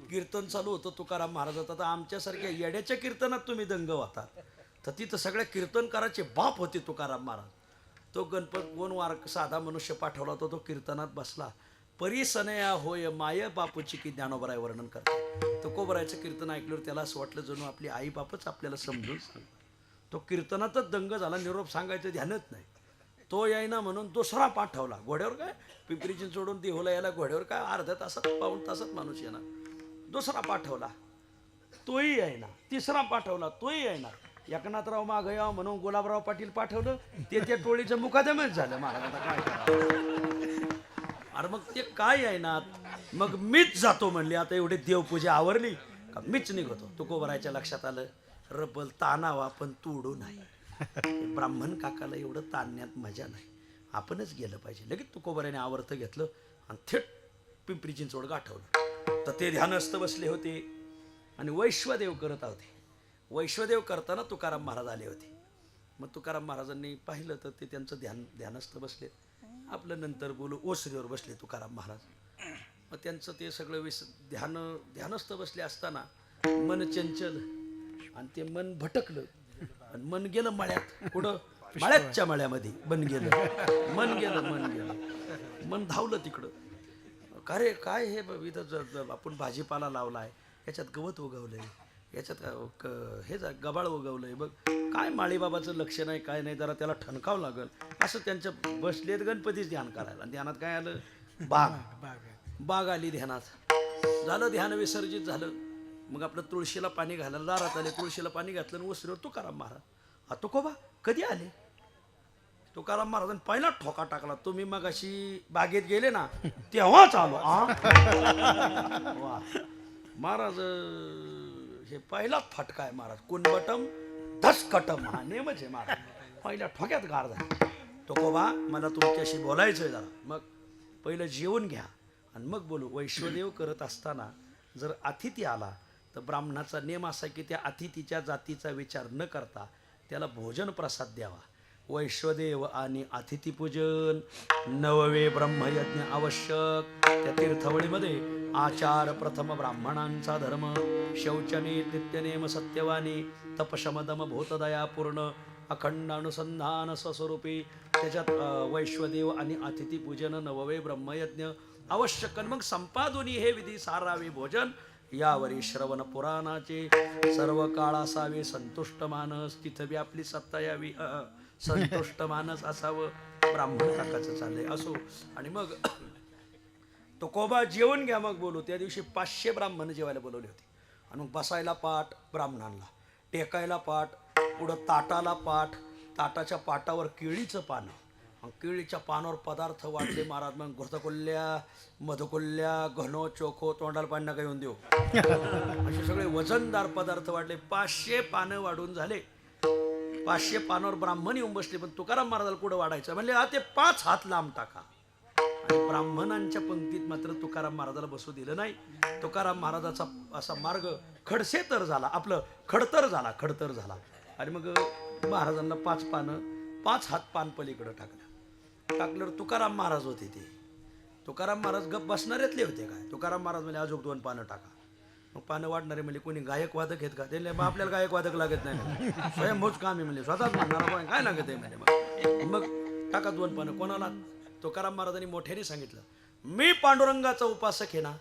कीर्तन चालू होतं तुकाराम महाराजाचं. तर आमच्यासारख्या येड्याच्या कीर्तनात तुम्ही दंग होता, तर तिथं सगळ्या कीर्तनकाराचे बाप होते तुकाराम महाराज. तो गणपत कोण साधा मनुष्य पाठवला होता, तो कीर्तनात बसला. परिसनया होय माय बापूची की ज्ञानोबराय वर्णन करतो. तुकोबरायचं कीर्तन ऐकल्यावर त्याला असं वाटलं जणू आपली आई बापच आपल्याला समजून सांग. तो कीर्तनातच दंग झाला, निरोप सांगायचं ध्यानच नाही. तो यायना म्हणून दुसरा पाठवला. घोड्यावर काय पिंपरी चिंचवडून देहूला यायला घोड्यावर काय अर्ध्या तासात पाऊण तासात माणूस येणार. दुसरा पाठवला तोही यायना. तिसरा पाठवला तोही यायना. एकनाथराव मागं यावं म्हणून गुलाबराव पाटील पाठवलं, ते त्या टोळीचं मुकादमच झालं. महाराज आता काय करावं. अरे मग ते काय यायना. मग मीच जातो म्हणले. आता एवढी देवपूजा आवरली का मीच निघतो. तुकोबरायच्या लक्षात आलं रबल ताणावा पण तुडू नाही. ब्राह्मण काकाला एवढं ताणण्यात मजा नाही, आपणच गेलं पाहिजे. लगेच तुकोबराने आवर्त घेतलं आणि थेट पिंपरी चिंचवड गाठवलं. तर ते ध्यानस्थ बसले होते आणि वैश्वदेव करत होते. वैश्वदेव करताना तुकाराम महाराज आले होते. मग तुकाराम महाराजांनी पाहिलं तर ते त्यांचं ध्यानस्थ बसले. आपलं नंतर बोलू ओसरीवर बसले तुकाराम महाराज. मग त्यांचं ते सगळं ध्यानस्थ बसले असताना मन चंचल आणि ते मन भटकलं आणि मन गेलं मळ्यात. कुठं? मळ्याच्या मळ्यामध्ये मन गेलं. मन धावलं तिकडं. का रे काय हे इथं आपण भाजीपाला लावलाय, याच्यात गवत उगवलंय, याच्यात हे गबाळ उगवलंय बघ, काय माळीबाबाचं लक्ष नाही काय नाही, जरा त्याला ठणकावं लागल. असं त्यांच्या बसलेत गणपतीच ध्यान करायला. आणि ध्यानात काय आलं? बाग आली ध्यानात. झालं ध्यान विसर्जित झालं. मग आपलं तुळशीला पाणी घालायला दारात आले. तुळशीला पाणी घातलं आणि वसरीवर तुकाराम महाराज. हा तुकोबा कधी आले? तुकाराम महाराजांनी पहिला ठोका टाकला. तुम्ही मग अशी बागेत गेले ना तेव्हाच आलो. वा महाराज, हे पहिलाच फटका आहे महाराज. कुणबटम धसकटम हा नेमच आहे महाराज. पहिल्या ठोक्यात गार झाला. तुकोबा मला तुमच्याशी बोलायचं आहे जरा. मग पहिलं जेवण घ्या आणि मग बोलू. वैश्वदेव करत असताना जर अतिथी आला तर ब्राह्मणाचा नियम असा की त्या अतिथीच्या जातीचा विचार न करता त्याला भोजन प्रसाद द्यावा. वैश्वदेव आणि अतिथीपूजन, नववे ब्रह्मयज्ञ आवश्यक. त्या तीर्थवळीमध्ये आचार प्रथम ब्राह्मणांचा धर्म, शौचने नित्यनेम सत्यवानी, तपशमदम भूतदया पूर्ण, अखंड अनुसंधान स्वस्वरूपी. त्याच्यात वैश्वदेव आणि अतिथीपूजन, नववे ब्रह्मयज्ञ आवश्यक. मग संपादुनी हे विधी सारावे भोजन. यावरी श्रवण पुराणाचे सर्व काळ असावे संतुष्ट मानस. तिथं बी आपली सत्ता यावी संतुष्ट मानस असावं. ब्राह्मण काकाचं चाललंय असो. आणि मग तुकोबा जेवण घ्या मग बोलू. त्या दिवशी 500 ब्राह्मण जेवायला बोलवले होते. आणि मग बसायला पाठ ब्राह्मणांना, टेकायला पाठ, पुढं ताटाला पाठ, ताटाच्या पाटावर केळीचं पानं, केळीच्या पानावर पदार्थ वाढले महाराज. मग घृतकोल्ल्या, मधुकोल्ल्या, घनो, चोखो, तोंडाला पाणी नका येऊन देऊ, असे सगळे वजनदार पदार्थ वाढले. 500 पानं वाढून झाले. 500 पानावर ब्राह्मण येऊन बसले. पण तुकाराम महाराजाला कुठं वाढायचं म्हणले ते 5 हात लांब टाका. आणि ब्राह्मणांच्या पंक्तीत मात्र तुकाराम महाराजाला बसू दिलं नाही. तुकाराम महाराजाचा असा मार्ग खडसेतर झाला, आपलं खडतर झाला. आणि मग महाराजांना 5 पानं, 5 हात पान पलीकडं टाकल्यावर तुकाराम महाराज होते ते. तुकाराम महाराज गप बसणाऱ्यातले होते काय. तुकाराम महाराज म्हणजे अजून 2 पानं टाका. मग पानं वाढणारे म्हणजे कोणी गायक वादक आहेत का? ते आपल्याला गायक वादक लागत नाही, स्वयंभूच काम आहे म्हणजे स्वतःच म्हणणार काय लागत आहे म्हणजे. मग टाका 2 पानं. कोणाला? तुकाराम महाराजांनी मोठ्याने सांगितलं मी पांडुरंगाचा उपासक आहे ना,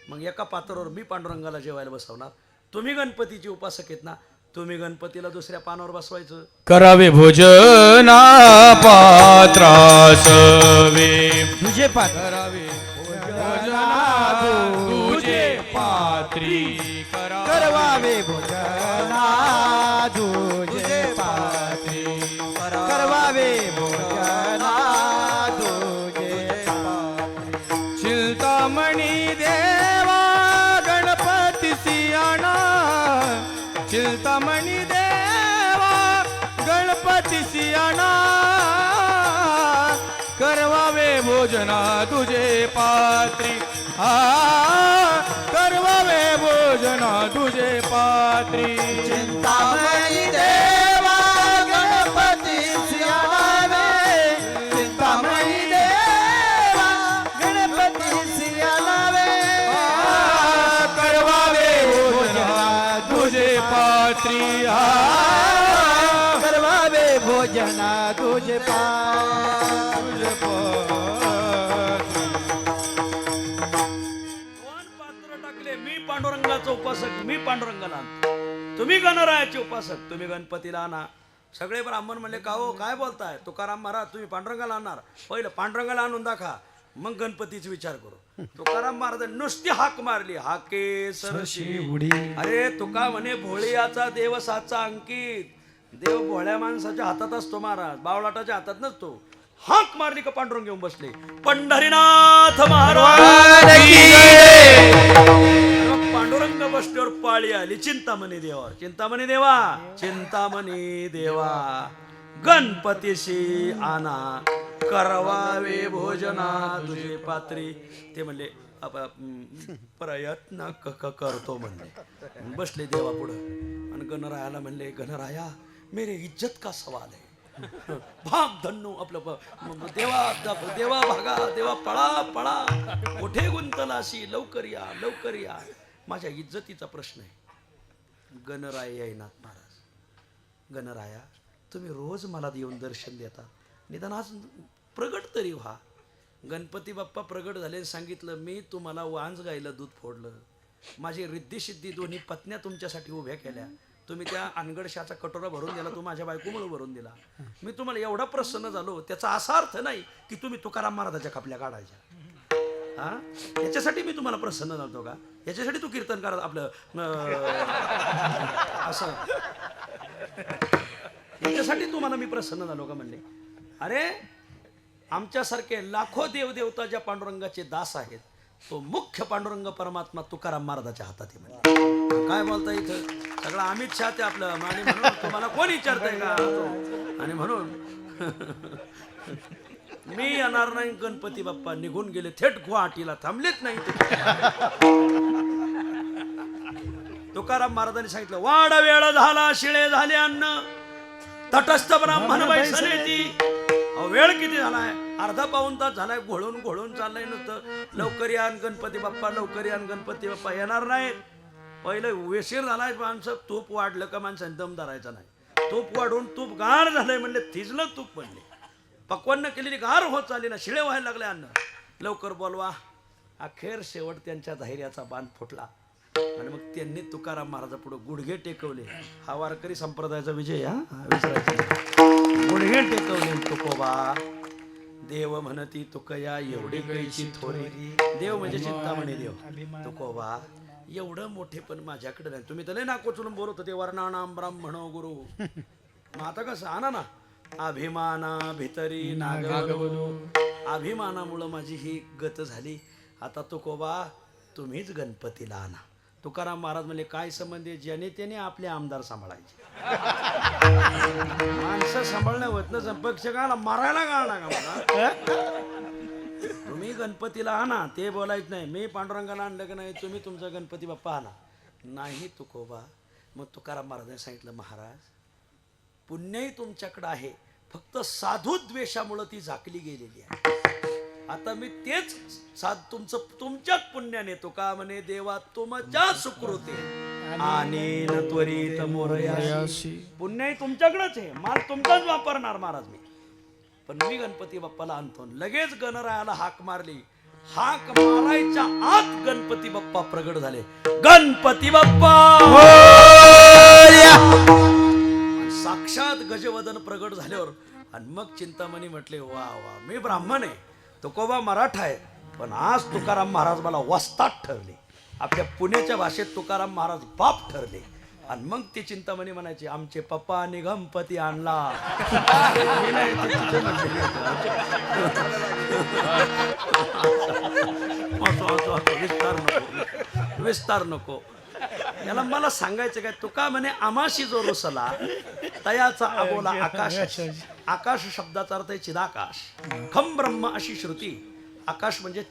मग एका पात्रावर मी पांडुरंगाला जेवायला बसवणार. तुम्ही गणपतीचे उपासक आहेत ना, तुम्ही गणपतीला दुसऱ्या पानावर बसवायचं. करावे भोजना पात्रासवे, तुझे पात्र करावे भोजना तुझे पात्री, करवावे भोजना तुझे पात्री, करवावे भोजना तुझे पात्री. चिंतामणी देवा भोजना तुझे पात्री करवावे भोजना तुझे पात्री चिंतामणी देवा गणपती सियावे चिंतामणी देवा गणपती सियावे करवावे भोजना तुझे पात्री करवावे भोजना तुझे तुझे पात्री दोन पात्र टाकले, मी पांडुरंगाचा उपासक, मी पांडुरंगाला आणतो, तुम्ही गणरायाचे उपासक, तुम्ही गणपतीला आणा. सगळे ब्राह्मण म्हणले का हो काय बोलताय तुकाराम महाराज, तुम्ही पांडुरंगाला आणणार, पहिलं पांडुरंगाला आणून दाखवा मग गणपतीचा विचार करू. तुकाराम महाराज नुसती हाक मारली, हाके सरशी उडी अरे तुका म्हणे भोळियाचा देव साचा अंकित, देव भोळ्या माणसाच्या हातात असतो महाराज, बावलाटाच्या हातात नसतो. हाक मारली का पांडुरंग घेऊन बसले. पंढरीनाथ महाराज पांडुरंग बसल्यावर पाळी आली चिंतामणी देवा, चिंतामणी देवा, चिंतामणी देवा गणपतीशी आणा करवावे भोजना तुझे पात्री. ते म्हणले प्रयत्न करतो म्हणले. बसले देवा पुढं आणि गणरायाला म्हणले, गणराया मेरे इज्जत का सवाल है, भाग धन्नू आपलं देवा देवा भागा, देवा पळा पळा, कुठे गुंतलाशी, लवकर या लवकर या, माझ्या इज्जतीचा प्रश्न आहे. गणराय येईनाथ महाराज, गणराया तुम्ही रोज मला येऊन दर्शन देता, निदान आज प्रगट तरी व्हा. गणपती बाप्पा प्रगट झाले, सांगितलं मी तुम्हाला वांज गायलं, दूध फोडलं, माझी रिद्धी सिद्धी दोन्ही पत्न्या तुमच्यासाठी उभ्या केल्या, तुम्ही त्या अनगडशाचा कटोरा भरून दिला, तू माझ्या बायकोमुळे भरून दिला, मी तुम्हाला एवढा प्रसन्न झालो, त्याचा असा अर्थ नाही की तुम्ही तुकाराम महाराजाच्या खपल्या काढायच्या. हा याच्यासाठी मी तुम्हाला प्रसन्न झालतो का, याच्यासाठी तू कीर्तन करा आपलं असं, याच्यासाठी तुम्हाला मी प्रसन्न झालो का म्हणले. अरे आमच्यासारखे लाखो देवदेवता ज्या पांडुरंगाचे दास आहेत, तो मुख्य पांडुरंग परमात्मा तुकाराम महाराजाच्या हातात आहे म्हणजे. काय बोलता इथं सगळं अमित शाह ते आपलं, आणि म्हणून तुम्हाला कोण विचारतंय का, आणि म्हणून मी येणार नाही. गणपती बाप्पा निघून गेले, थेट गुवाहाटीला थांबलेच नाही ते. तुकाराम महाराजांनी सांगितलं, वाडा वेळ झाला, शिळे झाले अन्न, तटस्थ ब्राह्मण बैसले ती. वेळ किती झालाय, अर्धा पाऊण तास झालाय, घोळून घोळून चाललंय नुसतं, लवकर या गणपती बाप्पा, लवकर या गणपती बाप्पा. येणार नाहीत. पहिलं उशीर झालाय, माणसं तूप वाढलं का माणसाने दम धरायचा नाही, तूप वाढून तूप गार झालंय म्हणले, थिजलं तूप म्हणले, पक्वान्न केलेली गार होत चालली ना, शिळे व्हायला लागले अन्न, लवकर बोलवा. अखेर शेवट त्यांच्या धैर्याचा बांध फुटला आणि मग त्यांनी तुकाराम महाराजा पुढे गुडघे टेकवले. हा वारकरी संप्रदायाचा विजय, हा गुडघे टेकवले. तुकोबा देव म्हणती तुकया एवढी कैची थोरी, देव म्हणजे चिंतामणी देव. तुकोबा एवढं मोठे पण माझ्याकडे नाही, तुम्ही तर लय नाको चुलून बोलत होते, वर्णानाम ब्राह्मणो गुरु, मग आता कसं आणा ना, अभिमाना भितरी नागवरू, अभिमानामुळं माझी ही गत झाली. आता तुकोबा तुम्हीच गणपतीला आणा. तुकाराम महाराज म्हणले, काय संबंध आहे, ज्याने त्याने आपले आमदार सांभाळायचे, माणसं सांभाळणं होत ना, पक्ष गाला मारायला गाळला का मला, तुम्ही गणपतीला आणा, ते बोलायच नाही. मी पांडुरंगाला आणलं की नाही, तुम्ही तुमचा गणपती बाप्पा आणा. नाही तुकोबा. मग तुकाराम महाराजांनी सांगितलं, महाराज पुण्यही तुमच्याकडं आहे, फक्त साधू द्वेषामुळं ती झाकली गेलेली आहे. आता मी तेच तुमचं तुमच्याच पुण्याने, तुका म्हणे देवा तुमच्या सुकृते आणि त्वरित मोरयाशी, पुण्यही तुमच्याकडेच आहे, माल तुमचाच वापरणार महाराज मी, पण मी गणपती बाप्पाला आणतो. लगेच गणरायाला हाक मारली, हाक मारायच्या आत गणपती बाप्पा प्रगट झाले. गणपती बाप्पा साक्षात गजवदन प्रगट झाल्यावर आणि मग चिंतामणी म्हटले, वा वा मी ब्राह्मण आहे, तुकोबा मराठा आहे, पण आज तुकाराम महाराज मला वस्ताद ठरले. आपल्या पुण्याच्या भाषेत तुकाराम महाराज बाप ठरले. आणि मग ती चिंतामणी म्हणायची, आमचे पप्पा निगमपती आणला. विस्तार नको याला, मला सांगायचं काय, तुका म्हणे आमाशी जो रुसला तयाचा अबोला आकाश. आकाश शब्दाचा अर्थ आहे चिदाकाश. खम ब्रह्म अशी श्रुती. आकाश म्हणजे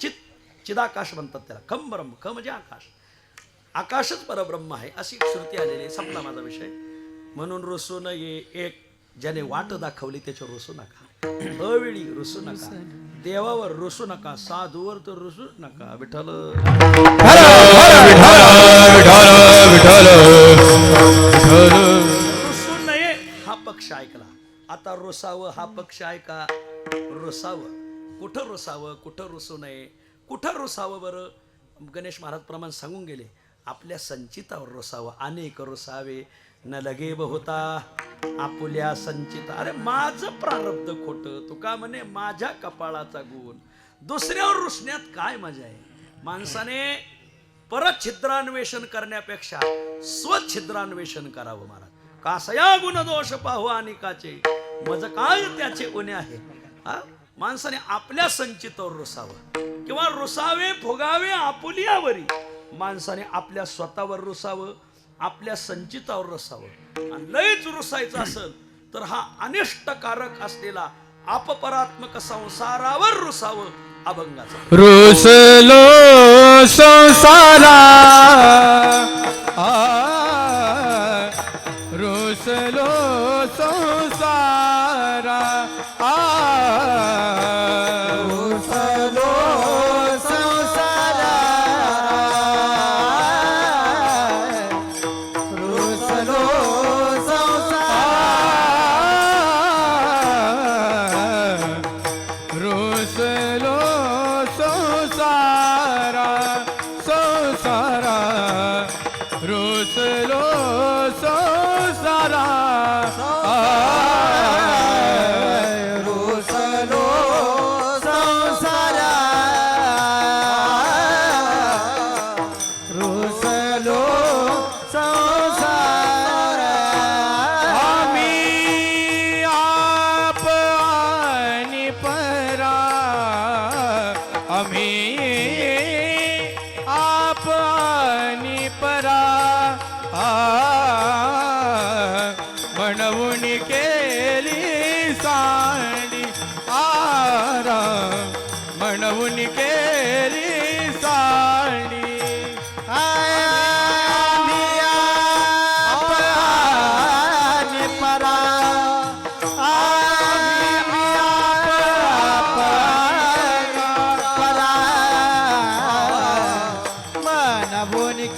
चिदाकाश म्हणतात त्याला. खम ब्रह्म, ख म्हणजे आकाश. आकाशच परब्रह्म आहे अशी एक श्रुती आलेली आहे. संपला माझा विषय. म्हणून रुसू नये. एक ज्याने वाट दाखवली त्याच्यावर रुसू नका. अवेळी रुसू नका. देवावर रुसू नका. साधूवर तर रुसू नका. विठ्ठल रुसू नये हा पक्ष ऐकला. आता रुसावं हा पक्ष ऐका. रुसावं कुठं रुसावं, कुठं रुसू नये, कुठं रुसावं बरं. गणेश महाराज प्रमाण सांगून गेले आपल्या संचितावर रुसावं. अनेक रुसावे न लगे बहुता आपुल्या संचिता. अरे माझं प्रारब्ध खोटं. तुका म्हणे माझ्या कपाळाचा गुण. दुसऱ्यावर रुसण्यात काय मजा आहे. माणसाने परछिद्रान्वेषण करण्यापेक्षा स्वछिद्रान्वेषण करावं. महाराज कासया गुण दोष पाहू अनिकाचे मज काय त्याचे उणे आहे. हा माणसाने आपल्या संचितावर रुसावं किंवा रुसावे फुगावे आपुलियावरी. माणसाने आपल्या स्वतःवर रुसावं, आपल्या संचितावर रुसावं. आणि लयच रुसायचं असेल तर हा अनिष्टकारक असलेला अपपरात्मक संसारावर रुसावं. अभंगाचा रुसलो संसारा रुसलो संसारा रुसलो संसारा रुसलो रुसलो संसारा संसारा रुसलो संसारा रुसलो संसारा रुसलो संसारा आम्ही आप आणि परा आम्ही आप आणि परा म्हणून केली सांडी आरा म्हणून केली सांडी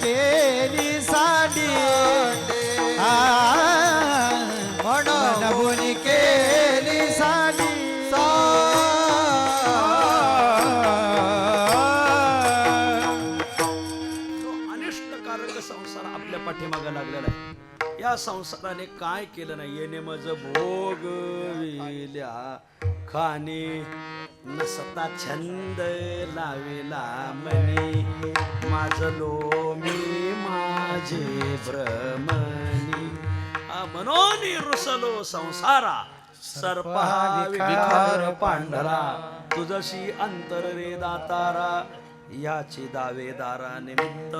केली साडी म्हणून केली साडी जो अनिष्टकारक संसार आपल्या पाठीमागे लागलेला आहे. या संसाराने काय केलं नाही. येणे मज भोग विल्या खाणे नसता छंद लावेला मनी माझलो मी माझे भ्रमणी. म्हणून रुसलो संसारा सर्पहा विकार पांढरा तुझशी अंतर रे दातारा याची दावेदारा निमित्त.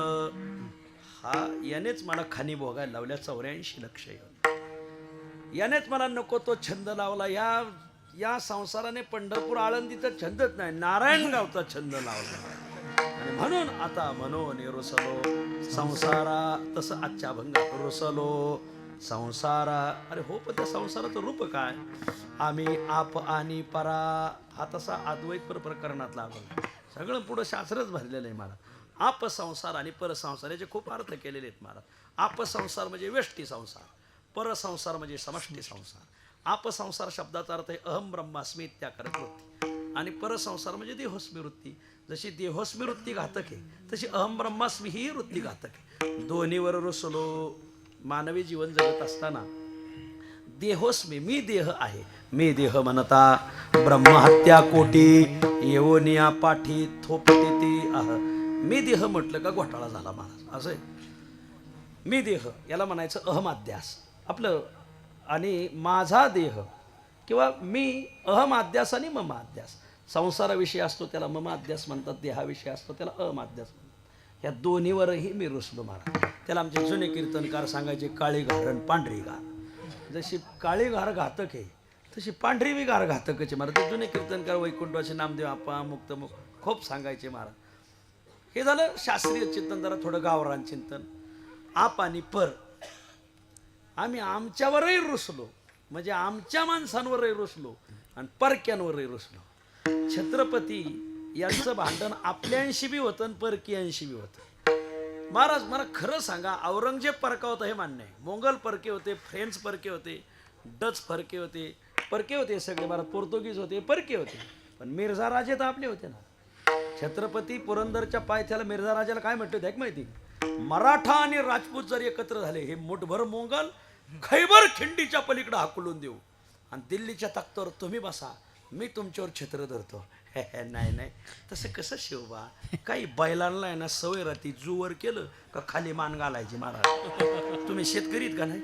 हा यानेच मला खाणी भोगायला लावल्या 84 लक्ष येऊन. यानेच मला नको तो छंद लावला. या संसाराने पंढरपूर आळंदीचा छंदच नाही, नारायणगावचा छंद लावला. आणि म्हणून आता म्हणून रुसलो संसारा. तसं आजच्या अभंगात रुसलो संसारा. अरे हो पण त्या संसाराचं रूप काय. आम्ही आप आणि परा. हा तसा अद्वैत प्रकरणातला अभंग. सगळं पुढं शास्त्रच भरलेलं आहे मला. आप संसार आणि परसंसार याचे खूप अर्थ केलेले आहेत महाराज. आप संसार म्हणजे व्यष्टी संसार, परसंसार म्हणजे समष्टी संसार. आप संसार शब्दाचा अर्थ आहे अहम ब्रह्मास्मी इत्याकारक वृत्ती. आणि परसंसार म्हणजे देहोस्मी वृत्ती. जशी देहोस्मी वृत्ती घातक आहे तशी अहम ब्रह्मास्मी ही वृत्ती घातक आहे. दोन्हीवर रुसलो. मानवी जीवन जगत असताना देहोस्मी मी देह आहे. मी देह म्हणता ब्रह्महत्या कोटी येवनिया पाठी थोपटे ती आह. मी देह म्हटलं का घोटाळा झाला महाराज. असं आहे. मी देह याला म्हणायचं अहमाध्यास आपलं. आणि माझा देह किंवा मी अहमाध्यास आणि ममाध्यास. संसाराविषयी असतो त्याला ममाध्यास म्हणतात, देहाविषयी असतो त्याला अहमाध्यास म्हणतात. या दोन्हीवरही मी रुसलो महाराज. त्याला आमचे जुने कीर्तनकार सांगायचे काळी घार आणि पांढरी घार. जशी काळी घार घातक आहे तशी पांढरी बी घार घातकच आहे महाराज. ते जुने कीर्तनकार वैकुंठवासी नामदेव आपा मुक्त खूप सांगायचे महाराज. हे झालं शास्त्रीय चिंतन, जरा थोडं गावरान चिंतन. आप आणि पर, आम्ही आमच्यावरही रुसलो, म्हणजे आमच्या माणसांवरही रुसलो आणि परक्यांवरही रुसलो. छत्रपती यांचं भांडण आपल्यांशी बी होतं आणि परकीयांशी बी होतं. महाराज मला खरं सांगा, औरंगजेब परका होता हे मान्य आहे, मोंगल परके होते, फ्रेंच परके होते, डच परके होते सगळे महाराज, पोर्तुगीज होते, परके होते, पण मिर्झा राजे तर आपले होते ना. छत्रपती पुरंदरच्या पायथ्याला मिर्झा राजाला काय म्हटलं होतं माहिती? मराठा आणि राजपूत जर एकत्र झाले, हे मुठभर मोंगल खैबर खिंडीच्या पलीकडे हाकलून देऊ आणि दिल्लीच्या तख्तावर तुम्ही बसा, मी तुमच्यावर छत्र धरतो. नाही नाही, तसं कसं शिवबा, काही बैलांना आहे ना सवय राहते, जुवर केलं का खाली मान घालायची. महाराज तुम्ही शेतकरीत का नाही?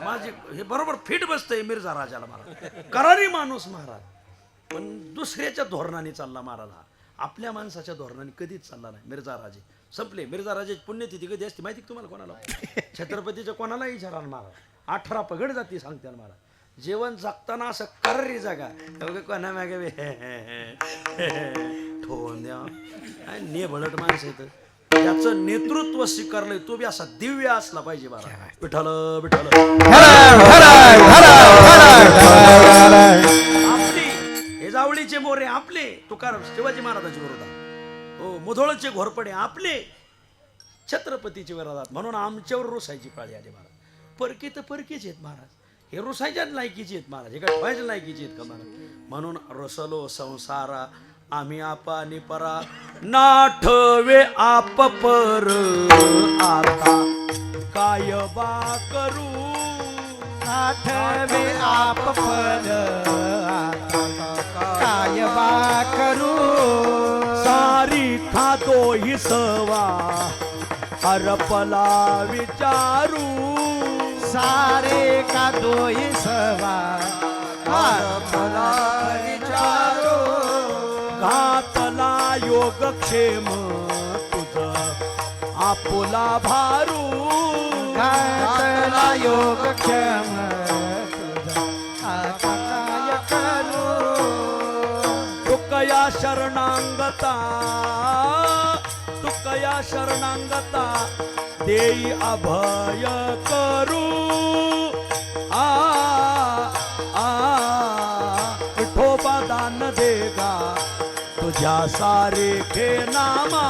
माझे हे बरोबर फिट बसतंय मिर्झा राजाला महाराज, करारी माणूस महाराज, पण दुसऱ्याच्या धोरणाने चालला महाराज. आपल्या माणसाच्या धोरणाने कधीच चालला नाही मिर्झा राजे. संपले. मिर्झा राजाची पुण्यतिथी कधी असते माहिती तुम्हाला? कोणाला? छत्रपतीच्या कोणाला विचारा महाराज, 18 पगड जाती सांगते महाराज. जेवण जागताना असं कररी जागा कोणा मागे ठोन द्या नेभळट माणसं येतं, त्याचं नेतृत्व स्वीकारलंय तो बी असा दिव्य असला पाहिजे महाराज. विठ्ठल विठ्ठल. आपली हे जावळीचे मोरे आपले, तुकाराम शिवाजी महाराजांच्या विरोधात, हो मुधोळचे घोरपडे आपले, छत्रपतीच्या विरोधात, म्हणून आमच्यावर रुसायची पाळी आली महाराज. परकी तर परकीच आहेत महाराज, हे रुसायच्या लायकीचे आहेत महाराज, हे काय ठेवायच्या लायकीचे आहेत का महाराज? म्हणून रसलो संसारा आम्ही आपा आणि परा, नाठवे आप पर आता काय बा करू, आठवे आप पर काय बा करू, सारी खातो ही सवा हरपला विचारू, सारे का दोई सवा मला विचारो, घातला योगक्षेम तुझ आपुला भारू, घातला योगक्षम आता काय करू, तुकया शरणांगता, तुकया शरणांगता देई अभय करू, विठोबा दान देगा तुझ्या सारेखे नामा,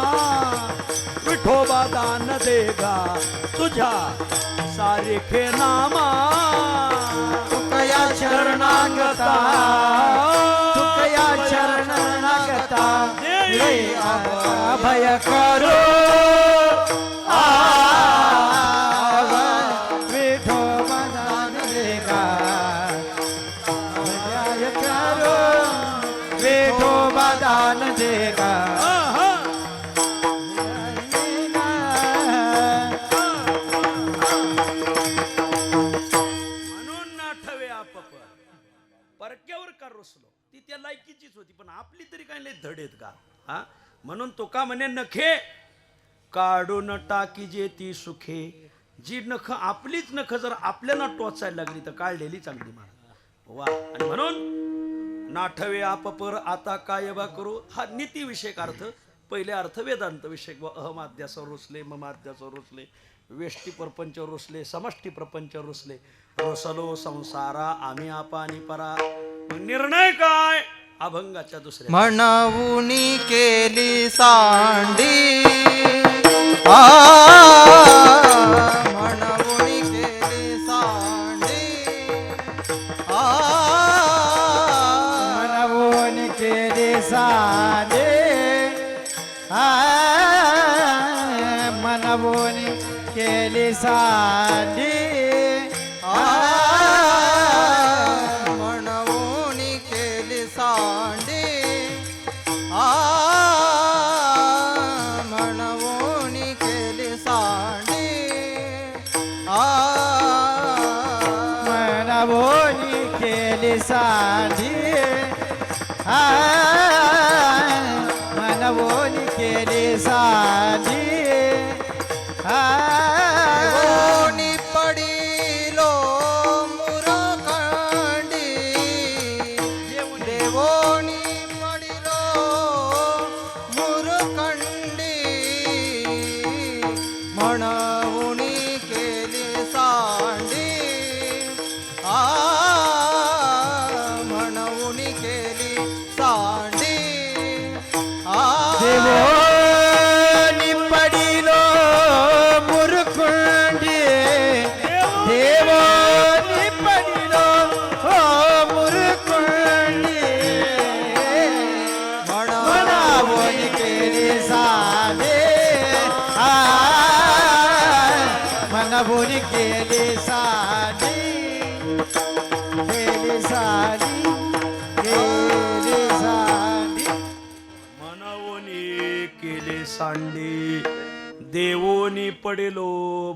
विठोबा दान देगा तुझ्या सारेखे नामा, तुकया शरणागता, तुकया शरणागता देई अभय करू, विठोबा दान देगा अभय करू, विठोबा दान देगा. म्हणून नाठवे आप परक्यावर का रुसलो, ती त्या लायकीचीच होती, पण आपली तरी काय लय धड आहेत का? हा, म्हणून तो का म्हणे नखे काढून टाकी जे ती सुखे, जी नख आपलीच नख जर आपल्याला टोचायला लागली तर काढलेली चांगली महाराज. वा. आणि म्हणून नाठवे आप पर आता काय बा करू, हा नीतीविषयक अर्थ. पहिले अर्थ वेदांत विषयक, अहमाद्यासवर रुसले, ममाद्यासवर रुसले, वेष्टी प्रपंचावर रुसले, समष्टी प्रपंचावर रुसले, रुसलो संसारा आम्ही आपा आणि परा. निर्णय काय? अभंगाच्या दुसऱ्या म्हणून केली सांडी, म्हणून केली सांडी, मनवून केली साडे, मनवून केली साडी, म्हणून केली सांडी, म्हणून केली सांडी, मनवून केली साडी, मनवून केली साडी, कोणी पडिलो मुरखंडी, देवोनी पडिलो मनवून केली सांडी केली सांडी केली सांडी मनवोनी केले सांडी देवोनी पडेलो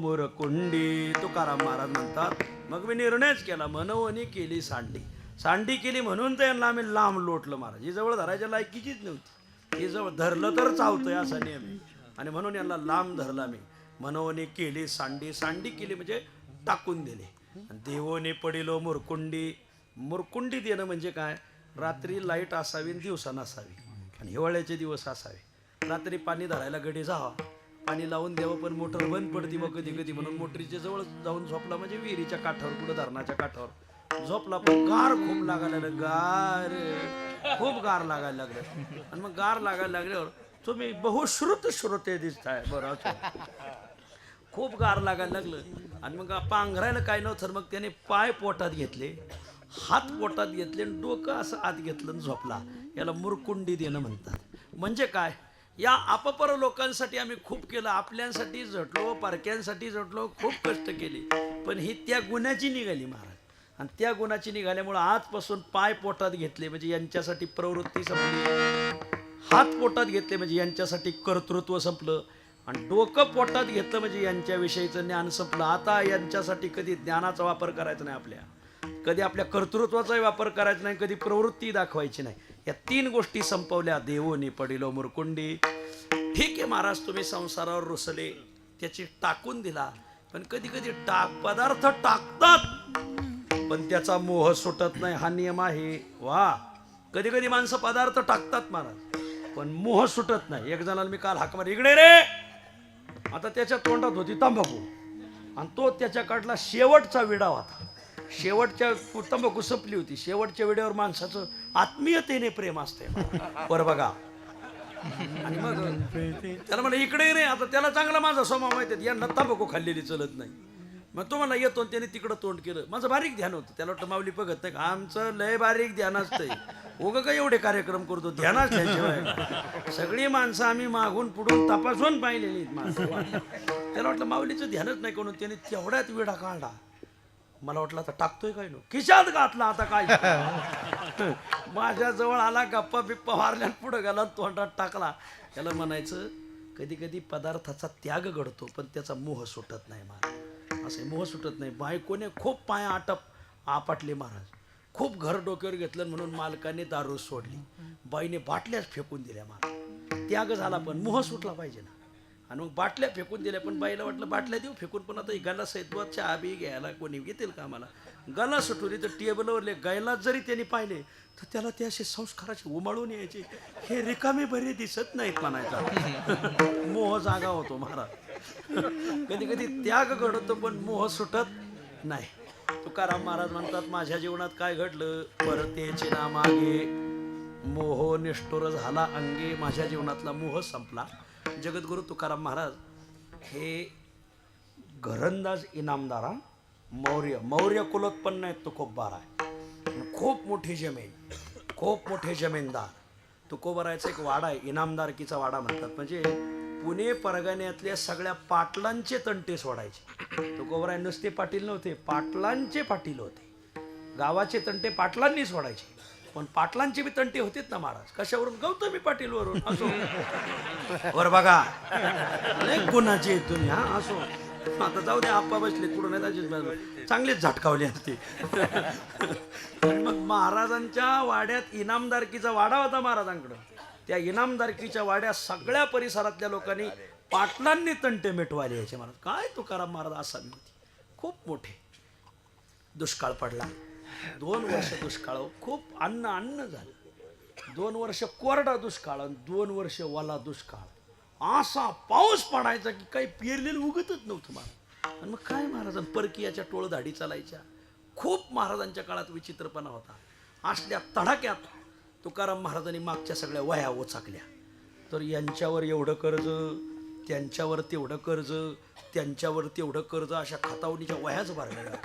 मुरकुंडी. तुकाराम महाराज म्हणतात मग मी निर्णयच केला मनवोनी केली सांडी. सांडी केली म्हणून तर यांना आम्ही लांब लोटलं महाराज. ही जवळ धरायच्या लायकीचीच नव्हती. ही जवळ धरलं तर चावतंय असा नियम आहे. आणि म्हणून यांना लांब धरला मी. मनवोनी केली सांडी. सांडी केली म्हणजे टाकून दिले. आणि देवोनी पडिलो मुरकुंडी. मुरकुंडी देणं म्हणजे काय? रात्री लाईट असावी आणि दिवसा नसावी आणि हिवाळ्याचे दिवस असावे. रात्री पाणी धरायला गडी जावा, पाणी लावून द्यावं, पण मोटर बंद पडती मग कधी कधी. म्हणून मोटरीच्या जवळ जाऊन झोपला म्हणजे विहिरीच्या काठावर कुठं धरणाच्या काठावर झोपला, पण गार खूप लागायला लागलं. गार खूप गार लागायला लागलं. आणि मग गार लागायला लागल्यावर तुम्ही बहुश्रुत श्रोते दिसताय बरं. खूप गार लागायला लागलं आणि मग पांघरायला काय नव्हतं. मग त्याने पाय पोटात घेतले, हात पोटात घेतले आणि डोकं असं आत घेतलं आणि झोपला. याला मुरकुंडी देणं म्हणतात. म्हणजे काय? या अपपर लोकांसाठी आम्ही खूप केलं, आपल्यांसाठी झटलो, पारक्यांसाठी झटलो, खूप कष्ट केले, पण ही त्या गुणाची निघाली महाराज. आणि त्या गुणाची निघाल्यामुळं आजपासून पाय पोटात घेतले म्हणजे यांच्यासाठी प्रवृत्ती संपली, हात पोटात घेतले म्हणजे यांच्यासाठी कर्तृत्व संपलं, आणि डोकं पोटात घेतलं म्हणजे यांच्याविषयीचं ज्ञान संपलं. आता यांच्यासाठी कधी ज्ञानाचा वापर करायचा नाही, कधी आपल्या कर्तृत्वाचाही वापर करायचा नाही, कधी प्रवृत्ती दाखवायची नाही. या 3 गोष्टी संपवल्या. देवोनी पडिलो मुरकुंडी. ठीक आहे महाराज, तुम्ही संसारावर रुसले, त्याची टाकून दिला, पण कधी कधी पदार्थ टाकतात पण त्याचा मोह सुटत नाही. हा नियम आहे. वा, कधी कधी माणसं पदार्थ टाकतात महाराज पण मोह सुटत नाही. एक जणाला मी काल हाक मारली, इकडे रे. आता त्याच्या तोंडात होती तंबाखू आणि तो त्याच्याकडला शेवटचा विडा होता. शेवटच्या तंबाखू संपली होती. शेवटच्या वेळेवर माणसाचं आत्मीयतेने प्रेम असते बरं बघा. आणि मग त्याला म्हणलं इकडे रे. आता त्याला चांगला माझा स्वभाव माहिती आहे, यांना तंबाखू खाल्लेली चलत नाही. मग तो मला येतो त्याने तिकडं तोंड केलं. माझं बारीक ध्यान होतं. त्याला वाटतं माऊली बघत नाही. आमचं लय बारीक ध्यान असतंय. उगं काय एवढे कार्यक्रम करतो, ध्यानाच त्याशिवाय. सगळी माणसं आम्ही मागून पुढून तपासून पाहिलेली माणसं. त्याला वाटलं माऊलीचं ध्यानच नाही करून त्याने तेवढ्यात विडा काढला. मला वाटलं आता टाकतोय काय नो, खिशात घातला. आता काय माझ्या जवळ आला, गप्पा बिप्पा मारल्या, पुढे गेला, तोंडात टाकला. त्याला म्हणायचं कधी कधी पदार्थाचा त्याग घडतो पण त्याचा मोह सुटत नाही महाराज. असे मोह सुटत नाही. बायकोने खूप पाया आपटले महाराज, खूप घर डोक्यावर घेतलं म्हणून मालकाने दारू सोडली, बाईने बाटल्याच फेकून दिल्या महाराज. त्याग झाला पण मोह सुटला पाहिजे ना. आणि मग बाटल्या फेकून दिल्या, पण बाईला वाटलं बाटल्या देऊ फेकून, पण आता गला सैद्वात चहा बी घ्यायला कोणी घेतील का आम्हाला. गला सुटवली तर टेबलवरले गैला जरी त्यांनी पाहिले तर त्याला ते असे संस्काराचे उमाळून यायचे. हे रिकामे बरे दिसत नाहीत म्हणायचा. मोह जागा होतो महाराज. कधी कधी त्याग घडतो पण मोह सुटत नाही. तुकाराम महाराज म्हणतात माझ्या जीवनात काय घडलं, परतेचे ना मागे मोह निष्ठुर झाला अंगे. माझ्या जीवनातला मोह संपला. जगद्गुरु तुकाराम महाराज हे घरंदाज इनामदारा मौर्य कुलोत्पन्न आहेत. तुकोबार आहे, खूप मोठी जमीन, खूप मोठे जमीनदार. तुकोबारायचा एक वाडा आहे, इनामदारकीचा वाडा म्हणतात. म्हणजे पुणे परगण्यातल्या सगळ्या पाटलांचे तंटे सोडायचे. तुकोबाराय नुसते पाटील नव्हते, पाटलांचे पाटील होते. गावाचे तंटे पाटलांनी सोडायचे, पण पाटलांचे बी तंटे होतेच ना महाराज. कशावरून? गौतमी पाटील वरून. असो वर बघा गुणाचे तुम्ही. हा असो, आता जाऊ दे, आप्पा बसले कुठं नाही, चांगलेच झटकावले असते. मग महाराजांच्या वाड्यात इनामदारकीचा वाडा होता महाराजांकडं. त्या इनामदारकीच्या वाड्यात सगळ्या परिसरातल्या लोकांनी पाटलांनी तंटे मिटवाले यायचे महाराज. काय तुकाराम महाराज असावी होती. खूप मोठे. दुष्काळ पडला, 2 वर्ष दुष्काळ, खूप अन्न झालं. 2 वर्ष कोरडा दुष्काळ आणि 2 वर्ष वाला दुष्काळ. असा पाऊस पडायचा की काही पेरलेलं उगतच नव्हतं महाराज. आणि मग काय महाराजां परकीयाच्या टोळधाडी चालायच्या. खूप महाराजांच्या काळात विचित्रपणा होता. असल्या तडाक्यात तुकाराम महाराजांनी मागच्या सगळ्या वह्या ओचाकल्या. तर यांच्यावर एवढं कर्ज, त्यांच्यावर तेवढं कर्ज, त्यांच्यावर तेवढं कर्ज, अशा खतावणीच्या वह्याच भरल्या.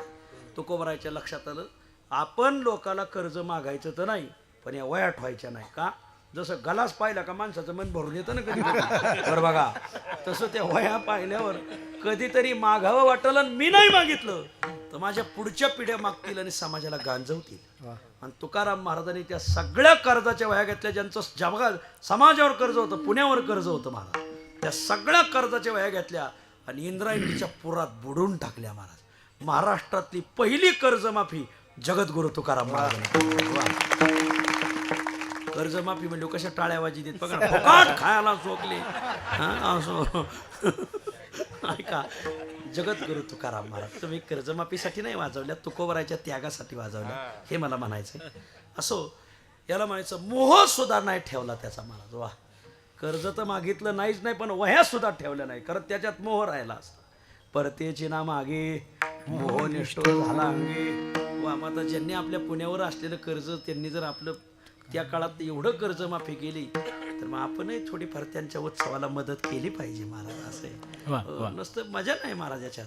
तुकोबारायच्या लक्षात आलं आपण लोकाला कर्ज मागायचं तर नाही, पण या वह्या ठेवायच्या नाही. का? जसं गलास पाहिला का माणसाचं मन भरून येतं ना कधी बरं बघा, तसं त्या वह्या पाहिल्यावर कधीतरी मागावं वाटलं आणि मी नाही मागितलं तर माझ्या पुढच्या पिढ्या मागतील आणि समाजाला गांजवतील. आणि तुकाराम महाराजांनी त्या सगळ्या कर्जाच्या वह्या घेतल्या, ज्यांचं समाजावर कर्ज होतं, पुण्यावर कर्ज होतं महाराज, त्या सगळ्या कर्जाच्या वह्या घेतल्या आणि इंद्रायणीच्या पुरात बुडून टाकल्या महाराज. महाराष्ट्रातली पहिली कर्जमाफी जगद्गुरु तुकाराम महाराजांनी. कर्जमाफी म्हणजे कशा टाळ्या वाजी देत बघा ना, फुकाट खायला चोकले असो. ऐका, जगद्गुरु तुकाराम महाराज तुम्ही कर्जमाफीसाठी नाही वाजवल्या, तुकोबराच्या त्यागासाठी वाजवल्या, हे मला म्हणायचं. असो, याला म्हणायचं मोह सुद्धा नाही ठेवला त्याचा महाराज. वा, कर्ज तर मागितलं नाहीच नाही, पण वह्या सुद्धा ठेवल्या नाही, कारण त्याच्यात मोह राहिला असता. परतेची ना मागे मोह निष्ठुर झाला अंगे. वा, मग आता ज्यांनी आपल्या पुण्यावर असलेलं कर्ज त्यांनी जर आपलं त्या काळात एवढं कर्जमाफी केली तर मग आपणही थोडीफार त्यांच्या उत्सवाला मदत केली पाहिजे महाराज. असे नुसतं मजा नाही महाराज याच्यात.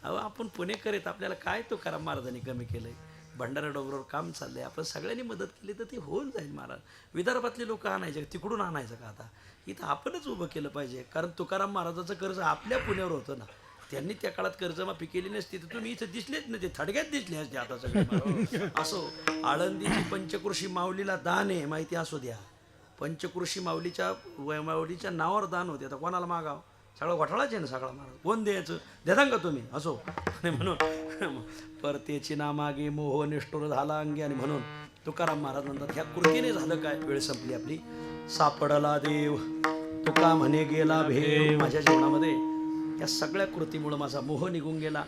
अहो, आपण पुणेकर आहेत, आपल्याला काय तुकाराम महाराजांनी कमी केलंय. भंडारा डोंगरावर काम चाललंय, आपण सगळ्यांनी मदत केली तर ती होऊन जाईल महाराज. विदर्भातले लोक आणायचे, तिकडून आणायचं का आता, इथं आपणच उभं केलं पाहिजे. कारण तुकाराम महाराजाचं कर्ज आपल्या पुण्यावर होतं ना, त्यांनी त्या काळात कर्जमाफी केली नसती तर तुम्ही इथं दिसलेच नाही, ते थडग्यात दिसले असते आता सगळे. असो, आळंदीची पंचकृषी माऊलीला दान आहे माहिती असू द्या. पंचकृषी माऊलीच्या नावावर दान होते, आता कोणाला मागाव, सगळं घोटाळाच आहे ना सगळा महाराज, कोण द्यायचं, देता का तुम्ही. असो, आणि म्हणून परतेची ना मागे मोह निष्ठुर झाला अंगी. आणि म्हणून तुकाराम महाराज म्हणतात ह्या कृतीने झालं काय, वेळ संपली आपली. सापडला देव तुका म्हणे गेला भेव. माझ्या जीवनामध्ये या सगळ्या कृतीमुळं माझा मोह निघून गेला,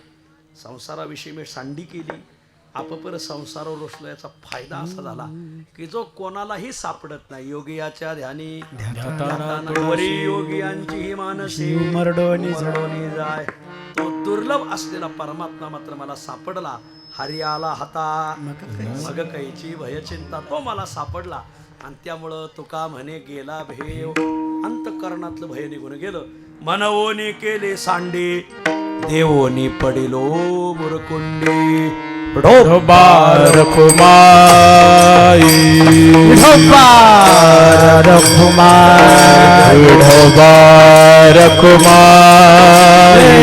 संसाराविषयी मी सांडी केली, आपपर संसारावर रोषलो. याचा फायदा असा झाला की जो कोणालाही सापडत नाही, योगियाच्या ध्यानी वरी योगियांची ही मानसी मरडोनी जाय, तो दुर्लभ असलेला परमात्मा मात्र मला सापडला. हरी आला हाता मग कैची भयचिंता, तो मला सापडला. आणि त्यामुळं तुका म्हणे गेला भेव, अंतकरणातलं भय निघून गेलं. मनवोनी केले सांडे देवोनी पडिलो मुरकुंडी. ढोबार कुमाई ढोबार कुमाई ढोबार कुमाई